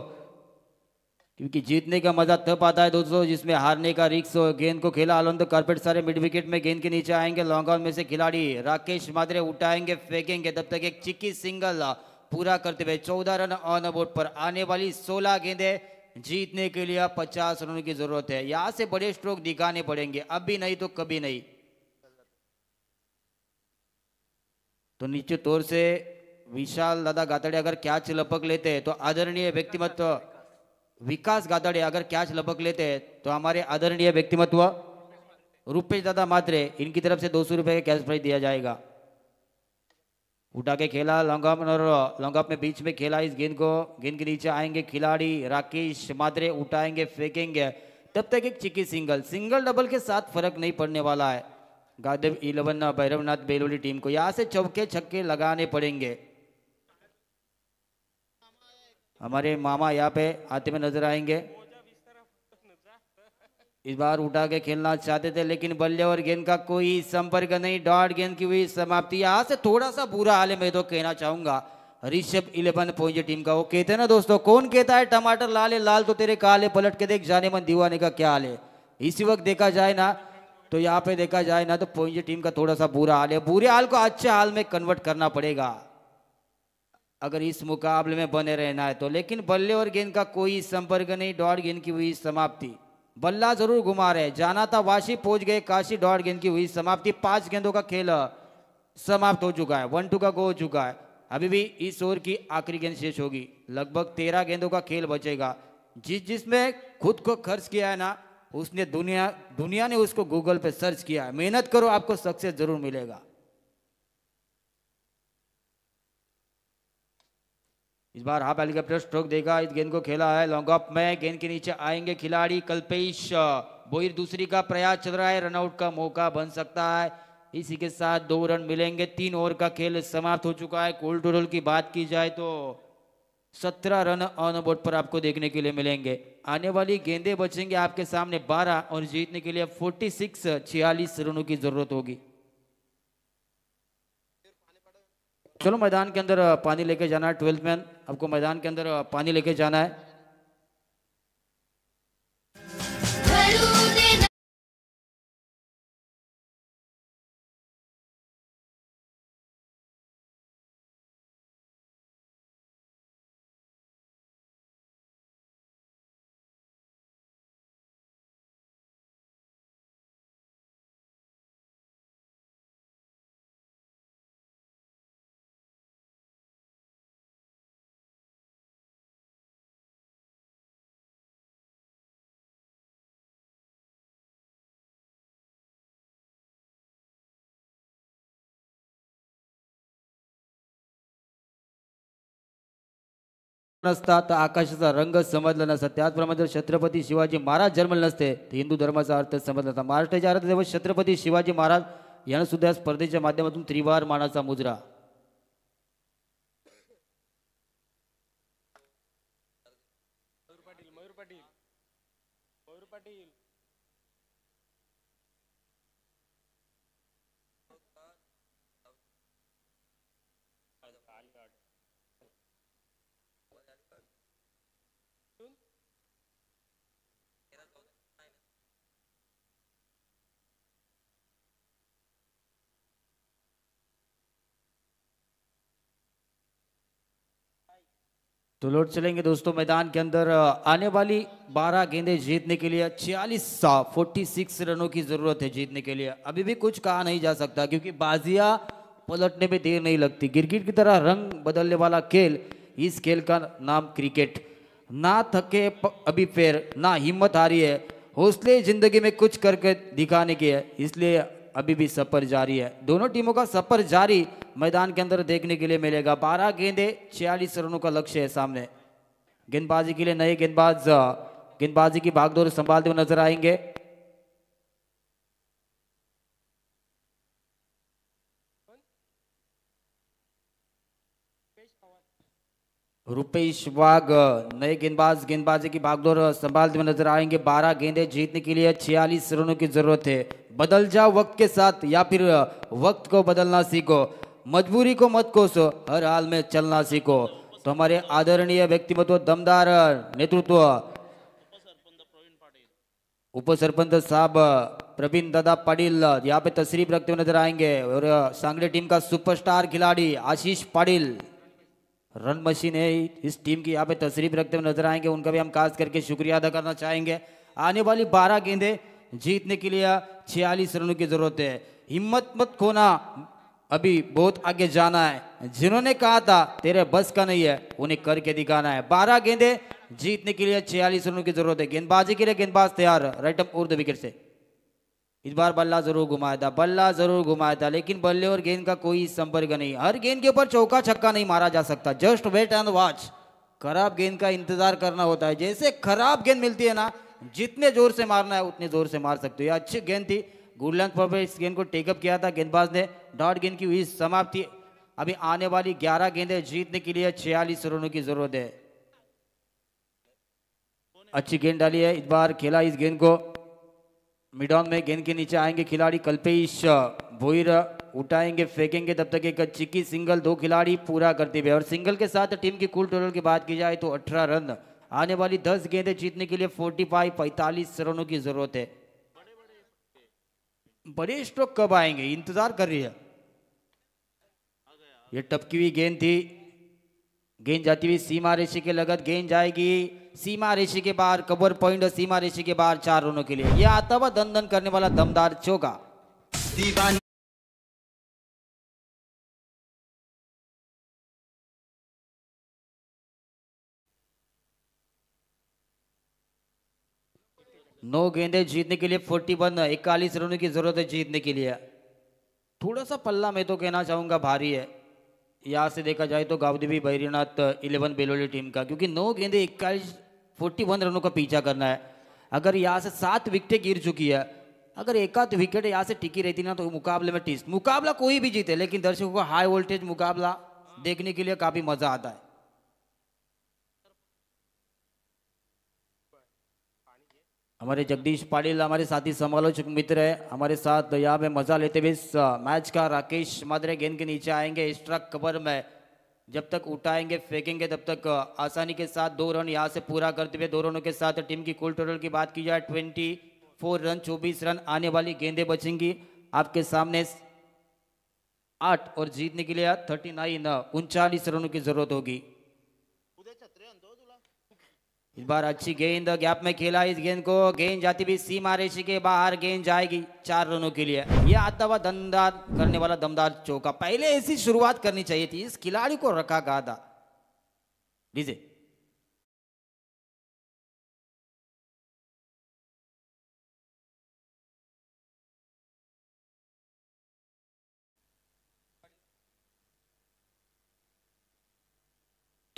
क्योंकि जीतने का मजा तब आता है दोस्तों जिसमें हारने का रिक्स हो. गेंद को खेला ऑन द कारपेट, सारे मिड विकेट में गेंद के नीचे आएंगे. लॉन्ग ऑन में से खिलाड़ी राकेश म्हात्रे उठाएंगे, फेंकेंगे. तब तक एक चिक्की सिंगल पूरा करते हुए 14 रन ऑन बोर्ड पर. आने वाली 16 गेंदें जीतने के लिए 50 रनों की जरूरत है. यहां से बड़े स्ट्रोक दिखाने पड़ेंगे, अभी नहीं तो कभी नहीं. तो निश्चित तौर से विशाल दादा गातड़े अगर कैच लपक लेते हैं तो आदरणीय व्यक्तिमत्व विकास गातड़े अगर कैच लपक लेते हैं तो हमारे आदरणीय व्यक्तिमत्व रुपेश दादा म्हात्रे, इनकी तरफ से 200 रुपए का कैश प्राइज दिया जाएगा. उठा के खेला लॉन्ग ऑफ और लॉन्ग ऑफ में बीच में खेला इस गेंद को. गेंद के नीचे आएंगे खिलाड़ी राकेश म्हात्रे, उठाएंगे, फेंकेंगे. तब तक एक चिक्की सिंगल. सिंगल डबल के साथ फर्क नहीं पड़ने वाला है गादेव 11 भैरवनाथ बेलोली टीम को. यहां से चौके छक्के लगाने पड़ेंगे. हमारे मामा यहाँ पे आते हुए नजर आएंगे. इस बार उठा के खेलना चाहते थे लेकिन बल्ले और गेंद का कोई संपर्क नहीं. डॉट गेंद की हुई समाप्ति. यहाँ से थोड़ा सा बुरा हाल है मैं तो कहना चाहूंगा ऋषभ 11 पॉइंट टीम का. वो कहते हैं ना दोस्तों, कौन कहता है टमाटर लाल है लाल तो तेरे काले, पलट के देख जाने मन दीवाने का क्या हाल है. इसी वक्त देखा जाए ना तो यहाँ पे देखा जाए ना तो पॉइंट टीम का थोड़ा सा बुरा हाल है. बुरे हाल को अच्छे हाल में कन्वर्ट करना पड़ेगा अगर इस मुकाबले में बने रहना है तो. लेकिन बल्ले और गेंद का कोई संपर्क नहीं. डॉट गेंद की हुई समाप्ति. बल्ला जरूर घुमा रहे. जाना था वाशी, पहुंच गए काशी. डॉट गेंद की हुई समाप्ति. 5 गेंदों का खेल समाप्त हो चुका है. 1-2 का गो हो चुका है. अभी भी इस ओवर की आखिरी गेंद शेष होगी. लगभग 13 गेंदों का खेल बचेगा. जिसमें खुद को खर्च किया है ना, उसने दुनिया ने उसको गूगल पे सर्च किया है. मेहनत करो, आपको सक्सेस जरूर मिलेगा. इस बार हाफ हेलीकॉप्टर स्ट्रोक देगा. इस गेंद को खेला है लॉन्ग ऑफ में. गेंद के नीचे आएंगे खिलाड़ी कल्पेश बोईर. दूसरी का प्रयास चल रहा है. रनआउट का मौका बन सकता है. इसी के साथ 2 रन मिलेंगे. 3 ओवर का खेल समाप्त हो चुका है. कोल टोटल की बात की जाए तो 17 रन ऑन बोर्ड पर आपको देखने के लिए मिलेंगे. आने वाली गेंदें बचेंगे आपके सामने 12 और जीतने के लिए 46 रनों की जरूरत होगी. चलो मैदान के अंदर पानी लेके जाना है. 12th मैन आपको मैदान के अंदर पानी लेके जाना है. नसता तर आकाशाचा रंग समजला नसता. त्याचप्रमाणे जर छत्रपती शिवाजी महाराज जन्मले नसते तर हिंदू धर्माचा अर्थ समजला नसता. महाराष्ट्राचे आराध्य दैवत छत्रपती शिवाजी महाराज यांना सुद्धा या स्पर्धेच्या माध्यमातून त्रिवार मानाचा मुजरा. तो लौट चलेंगे दोस्तों मैदान के अंदर. आने वाली 12 गेंदें जीतने के लिए 46 रनों की जरूरत है जीतने के लिए. अभी भी कुछ कहा नहीं जा सकता क्योंकि बाजियां पलटने में देर नहीं लगती. गिरगिट की तरह रंग बदलने वाला खेल, इस खेल का नाम क्रिकेट. ना थके अभी पैर, ना हिम्मत हारी है. हौसले जिंदगी में कुछ करके दिखाने की है, इसलिए अभी भी सफर जारी है. दोनों टीमों का सफर जारी मैदान के अंदर देखने के लिए मिलेगा. 12 गेंदें 46 रनों का लक्ष्य है सामने. गेंदबाजी के लिए नए गेंदबाज गेंदबाजी की भागदौड़ संभालते हुए नजर आएंगे. रुपेश वाघ नए गेंदबाज गेंदबाजी की भागदौड़ संभालते हुए नजर आएंगे. 12 गेंदें जीतने के लिए 46 रनों की जरूरत है. बदल जाओ वक्त के साथ या फिर वक्त को बदलना सीखो. मजबूरी को मत कोसो, हर हाल में चलना सीखो. तो हमारे आदरणीय व्यक्तिमत्व, दमदार नेतृत्व, उप सरपंच साहब प्रवीण दादा पाटिल यहाँ पे तशरीफ रखते हुए नजर आएंगे. और सांगली टीम का सुपरस्टार खिलाड़ी आशीष पाटिल रन मशीन है इस टीम की, यहाँ पे तशरीफ रखते हुए नजर आएंगे. उनका भी हम खास करके शुक्रिया अदा करना चाहेंगे. आने वाली 12 गेंदें जीतने के लिए 46 रनों की जरूरत है. हिम्मत मत खोना, अभी बहुत आगे जाना है. जिन्होंने कहा था तेरे बस का नहीं है, उन्हें करके दिखाना है. 12 गेंदें जीतने के लिए 46 रनों की जरूरत है. गेंदबाजी के लिए गेंदबाज तैयार. राइट अप उर्द विकेट से इस बार बल्ला जरूर घुमाया था लेकिन बल्ले और गेंद का कोई संपर्क नहीं. हर गेंद के ऊपर चौका छक्का नहीं मारा जा सकता. Just wait and watch. खराब गेंद का इंतजार करना होता है. जैसे खराब गेंद मिलती है ना, जितने जोर से मारना है उतने जोर से मार सकते हो. ये अच्छी गेंद थी. गुड लेंथ पर इस गेंद को टेकअप किया था गेंदबाज ने. डॉट गेंद की हुई समाप्ति. अभी आने वाली 11 गेंदें जीतने के लिए 46 रनों की जरूरत है. अच्छी गेंद डाली है. इस बार खेला इस गेंद को मिड ऑन में. गेंद के नीचे आएंगे खिलाड़ी कल्पेश भोईर, उठाएंगे फेंकेंगे. तब तक एक चिक्की सिंगल 2 खिलाड़ी पूरा करते हुए. और सिंगल के साथ टीम की कुल टोटल की बात की जाए तो 18 रन. आने वाली 10 गेंदें जीतने के लिए 45 रनों की जरूरत है. बड़े स्ट्रोक कब आएंगे, इंतजार कर रही है. ये टपकी हुई गेंद थी. गेंद जाती हुई सीमा रेखा के लगत. गेंद जाएगी सीमा रेखा के बाहर. कवर पॉइंट सीमा रेखा के बाहर 4 रनों के लिए. यह आता हुआ दन दन करने वाला दमदार चौका. नौ गेंदें जीतने के लिए 41 रनों की जरूरत है जीतने के लिए. थोड़ा सा पल्ला मैं तो कहना चाहूंगा भारी है. यहाँ से देखा जाए तो गावदेवी बैरीनाथ 11 बेलोली टीम का, क्योंकि 9 गेंदे 41 रनों का पीछा करना है. अगर यहाँ से 7 विकेटें गिर चुकी है, अगर एक आध विकेट यहाँ से टिकी रहती ना तो मुकाबले में टिस्ट. मुकाबला कोई भी जीते लेकिन दर्शकों को हाई वोल्टेज मुकाबला देखने के लिए काफी मजा आता है. हमारे जगदीश पाटिल हमारे साथी समालोचक मित्र है, हमारे साथ यहाँ पे मजा लेते हुए इस मैच का. राकेश मादरे गेंद के नीचे आएंगे स्ट्रक कवर में. जब तक उठाएंगे फेंकेंगे तब तक आसानी के साथ 2 रन यहाँ से पूरा करते हुए. 2 रनों के साथ टीम की कुल टोटल की बात की जाए 24 रन 24 रन. आने वाली गेंदें बचेंगी आपके सामने 8 और जीतने के लिए 39 रनों की जरूरत होगी. इस बार अच्छी गेंद गैप में खेला इस गेंद को. गेंद जाती भी सीमा रेखा के बाहर. गेंद जाएगी 4 रनों के लिए. यह आता हुआ दमदार करने वाला दमदार चौका. पहले ऐसी शुरुआत करनी चाहिए थी. इस खिलाड़ी को रखा कहा था. डीजे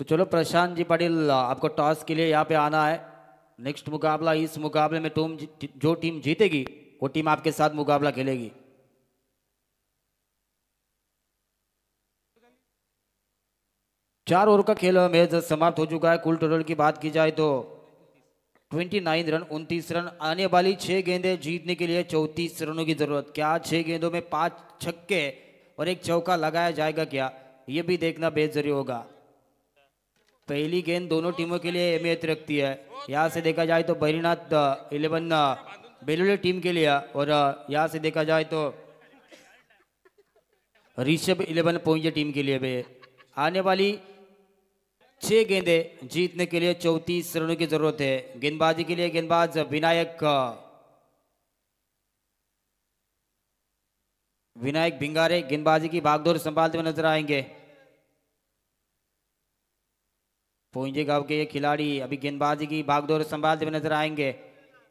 तो चलो प्रशांत जी पाटिल आपको टॉस के लिए यहाँ पे आना है। नेक्स्ट मुकाबला, इस मुकाबले में जो टीम जीतेगी वो टीम आपके साथ मुकाबला खेलेगी। चार ओवर का खेल मैच समाप्त हो चुका है। कुल टोटल की बात की जाए तो 29 रन, 29 रन। आने वाली 6 गेंदें जीतने के लिए 34 रनों की जरूरत। क्या 6 गेंदों में 5 छक्के और एक चौका लगाया जाएगा क्या, ये भी देखना बेहद होगा। पहली गेंद दोनों टीमों के लिए अहमियत रखती है। यहाँ से देखा जाए तो बद्रीनाथ 11 बेलोली टीम के लिए, और यहाँ से देखा जाए तो ऋषभ 11 पहुंचे टीम के लिए भी। आने वाली 6 गेंदें जीतने के लिए 34 रनों की जरूरत है। गेंदबाजी के लिए गेंदबाज विनायक भिंगारे गेंदबाजी की भागदौड़ संभालते हुए नजर आएंगे। पोंजे गांव के ये खिलाड़ी अभी गेंदबाजी की भागदौड़ संभालते हुए नजर आएंगे।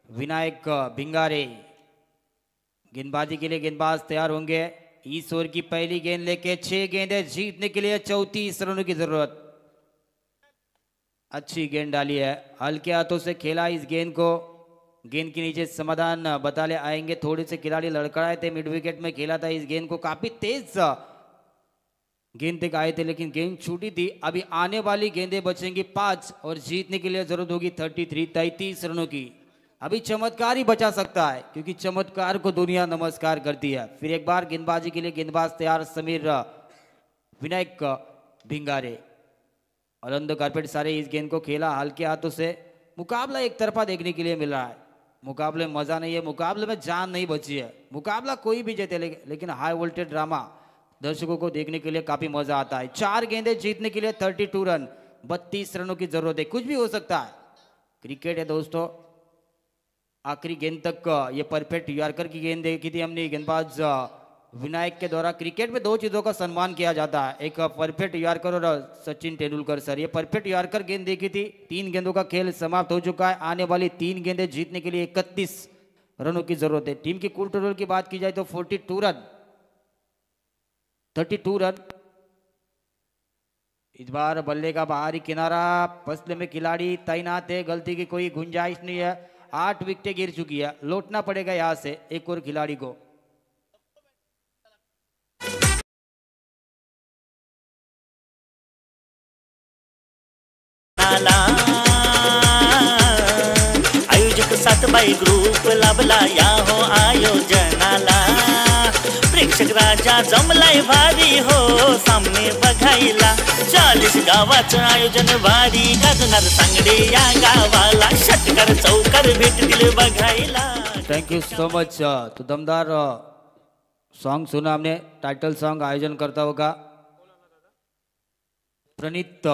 विनायक भिंगारे गेंदबाजी के लिए गेंदबाज तैयार होंगे। इस ओवर की पहली गेंद लेके 6 गेंदें जीतने के लिए 34 रनों की जरूरत। अच्छी गेंद डाली है, हल्के हाथों से खेला इस गेंद को। गेंद के नीचे समाधान बताले आएंगे। थोड़े से खिलाड़ी लड़खड़ाए थे, मिड विकेट में खेला था इस गेंद को, काफी तेज गेंद तक आए थे लेकिन गेंद छूटी थी। अभी आने वाली गेंदें बचेंगी 5 और जीतने के लिए जरूरत होगी 33 रनों की। अभी चमत्कार ही बचा सकता है क्योंकि चमत्कार को दुनिया नमस्कार करती है। फिर एक बार गेंदबाजी के लिए गेंदबाज तैयार Sameer Vinayak Bhingare. On the carpet सारे इस गेंद को खेला हल्के हाथों से। मुकाबला एक तरफा देखने के लिए मिल रहा है। मुकाबले में मजा नहीं है, मुकाबले में जान नहीं बची है। मुकाबला कोई भी जीते लेकिन हाई वोल्टेज ड्रामा दर्शकों को देखने के लिए काफी मजा आता है। 4 गेंदें जीतने के लिए 32 रन, 32 रनों की जरूरत है। कुछ भी हो सकता है, क्रिकेट है दोस्तों। आखिरी गेंद तक ये परफेक्ट यॉर्कर की गेंद देखी थी हमने गेंदबाज विनायक के द्वारा। क्रिकेट में 2 चीजों का सम्मान किया जाता है, एक परफेक्ट यॉर्कर और सचिन तेंदुलकर सर। ये परफेक्ट यॉर्कर गेंद देखी थी। 3 गेंदों का खेल समाप्त हो चुका है। आने वाली 3 गेंदें जीतने के लिए 31 रनों की जरूरत है। टीम की कुल टोटल की बात की जाए तो 42 रन, 32 रन। इस बार बल्ले का बाहरी किनारा, फसले में खिलाड़ी तैनात है, गलती की कोई गुंजाइश नहीं है। 8 विकेटें गिर चुकी है, लौटना पड़ेगा यहां से एक और खिलाड़ी को। आयोजक 7 बाय ग्रुप लाभला या हो आयोजनाला। प्रेक्षक राजा जमलाय भारी हो सामने बघायला। 40 गावाचं आयोजन भारी, गाजणार सांगडे या गावाला। षटकार चौकार भेटतील बघायला। Thank you so much. तो दमदार सॉन्ग सुना हमने। टाइटल सॉन्ग आयोजन करता होगा प्रणीत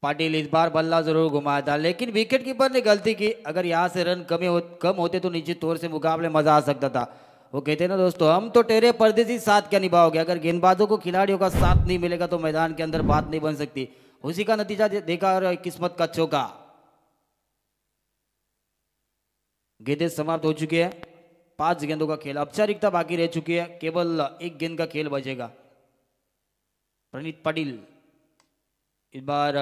पाटिल। इस बार बल्ला जरूर घुमाया था लेकिन विकेट कीपर ने गलती की। अगर यहाँ से रन कम होते तो निश्चित तौर से मुकाबले मजा आ सकता था। वो कहते हैं ना दोस्तों, हम तो तेरे परदेसी साथ क्या निभाओगे। अगर गेंदबाजों को खिलाड़ियों का साथ नहीं मिलेगा तो मैदान के अंदर बात नहीं बन सकती। उसी का नतीजा देखा और किस्मत का चौका। गेंदें समाप्त हो चुकी है। 5 गेंदों का खेल, औपचारिकता बाकी रह चुकी है। केवल 1 गेंद का खेल बचेगा। प्रणीत पाटिल इस बार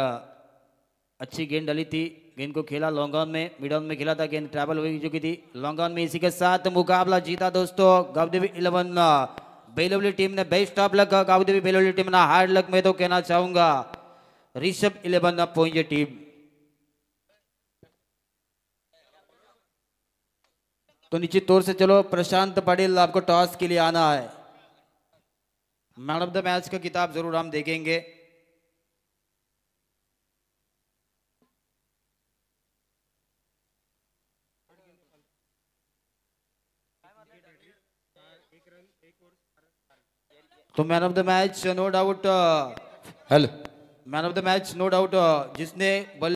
अच्छी गेंद डली थी। गेंद को खेला लॉन्ग ऑन में, मिड ऑन में खेला था, गेंद ट्रैवल हो चुकी थी लॉन्ग ऑन में। इसी के साथ मुकाबला जीता दोस्तों गावदेवी 11 बेलोली टीम ने। Best of luck Gavdevi Beloli team ना, हार्ड लक मैं तो कहना चाहूंगा ऋषभ 11 पहुंचे टीम। तो निश्चित तौर से चलो प्रशांत पाटिल आपको टॉस के लिए आना है। मैन ऑफ द मैच का किताब जरूर हम देखेंगे। तो man of the match no doubt, hello, man of the match no doubt जिसने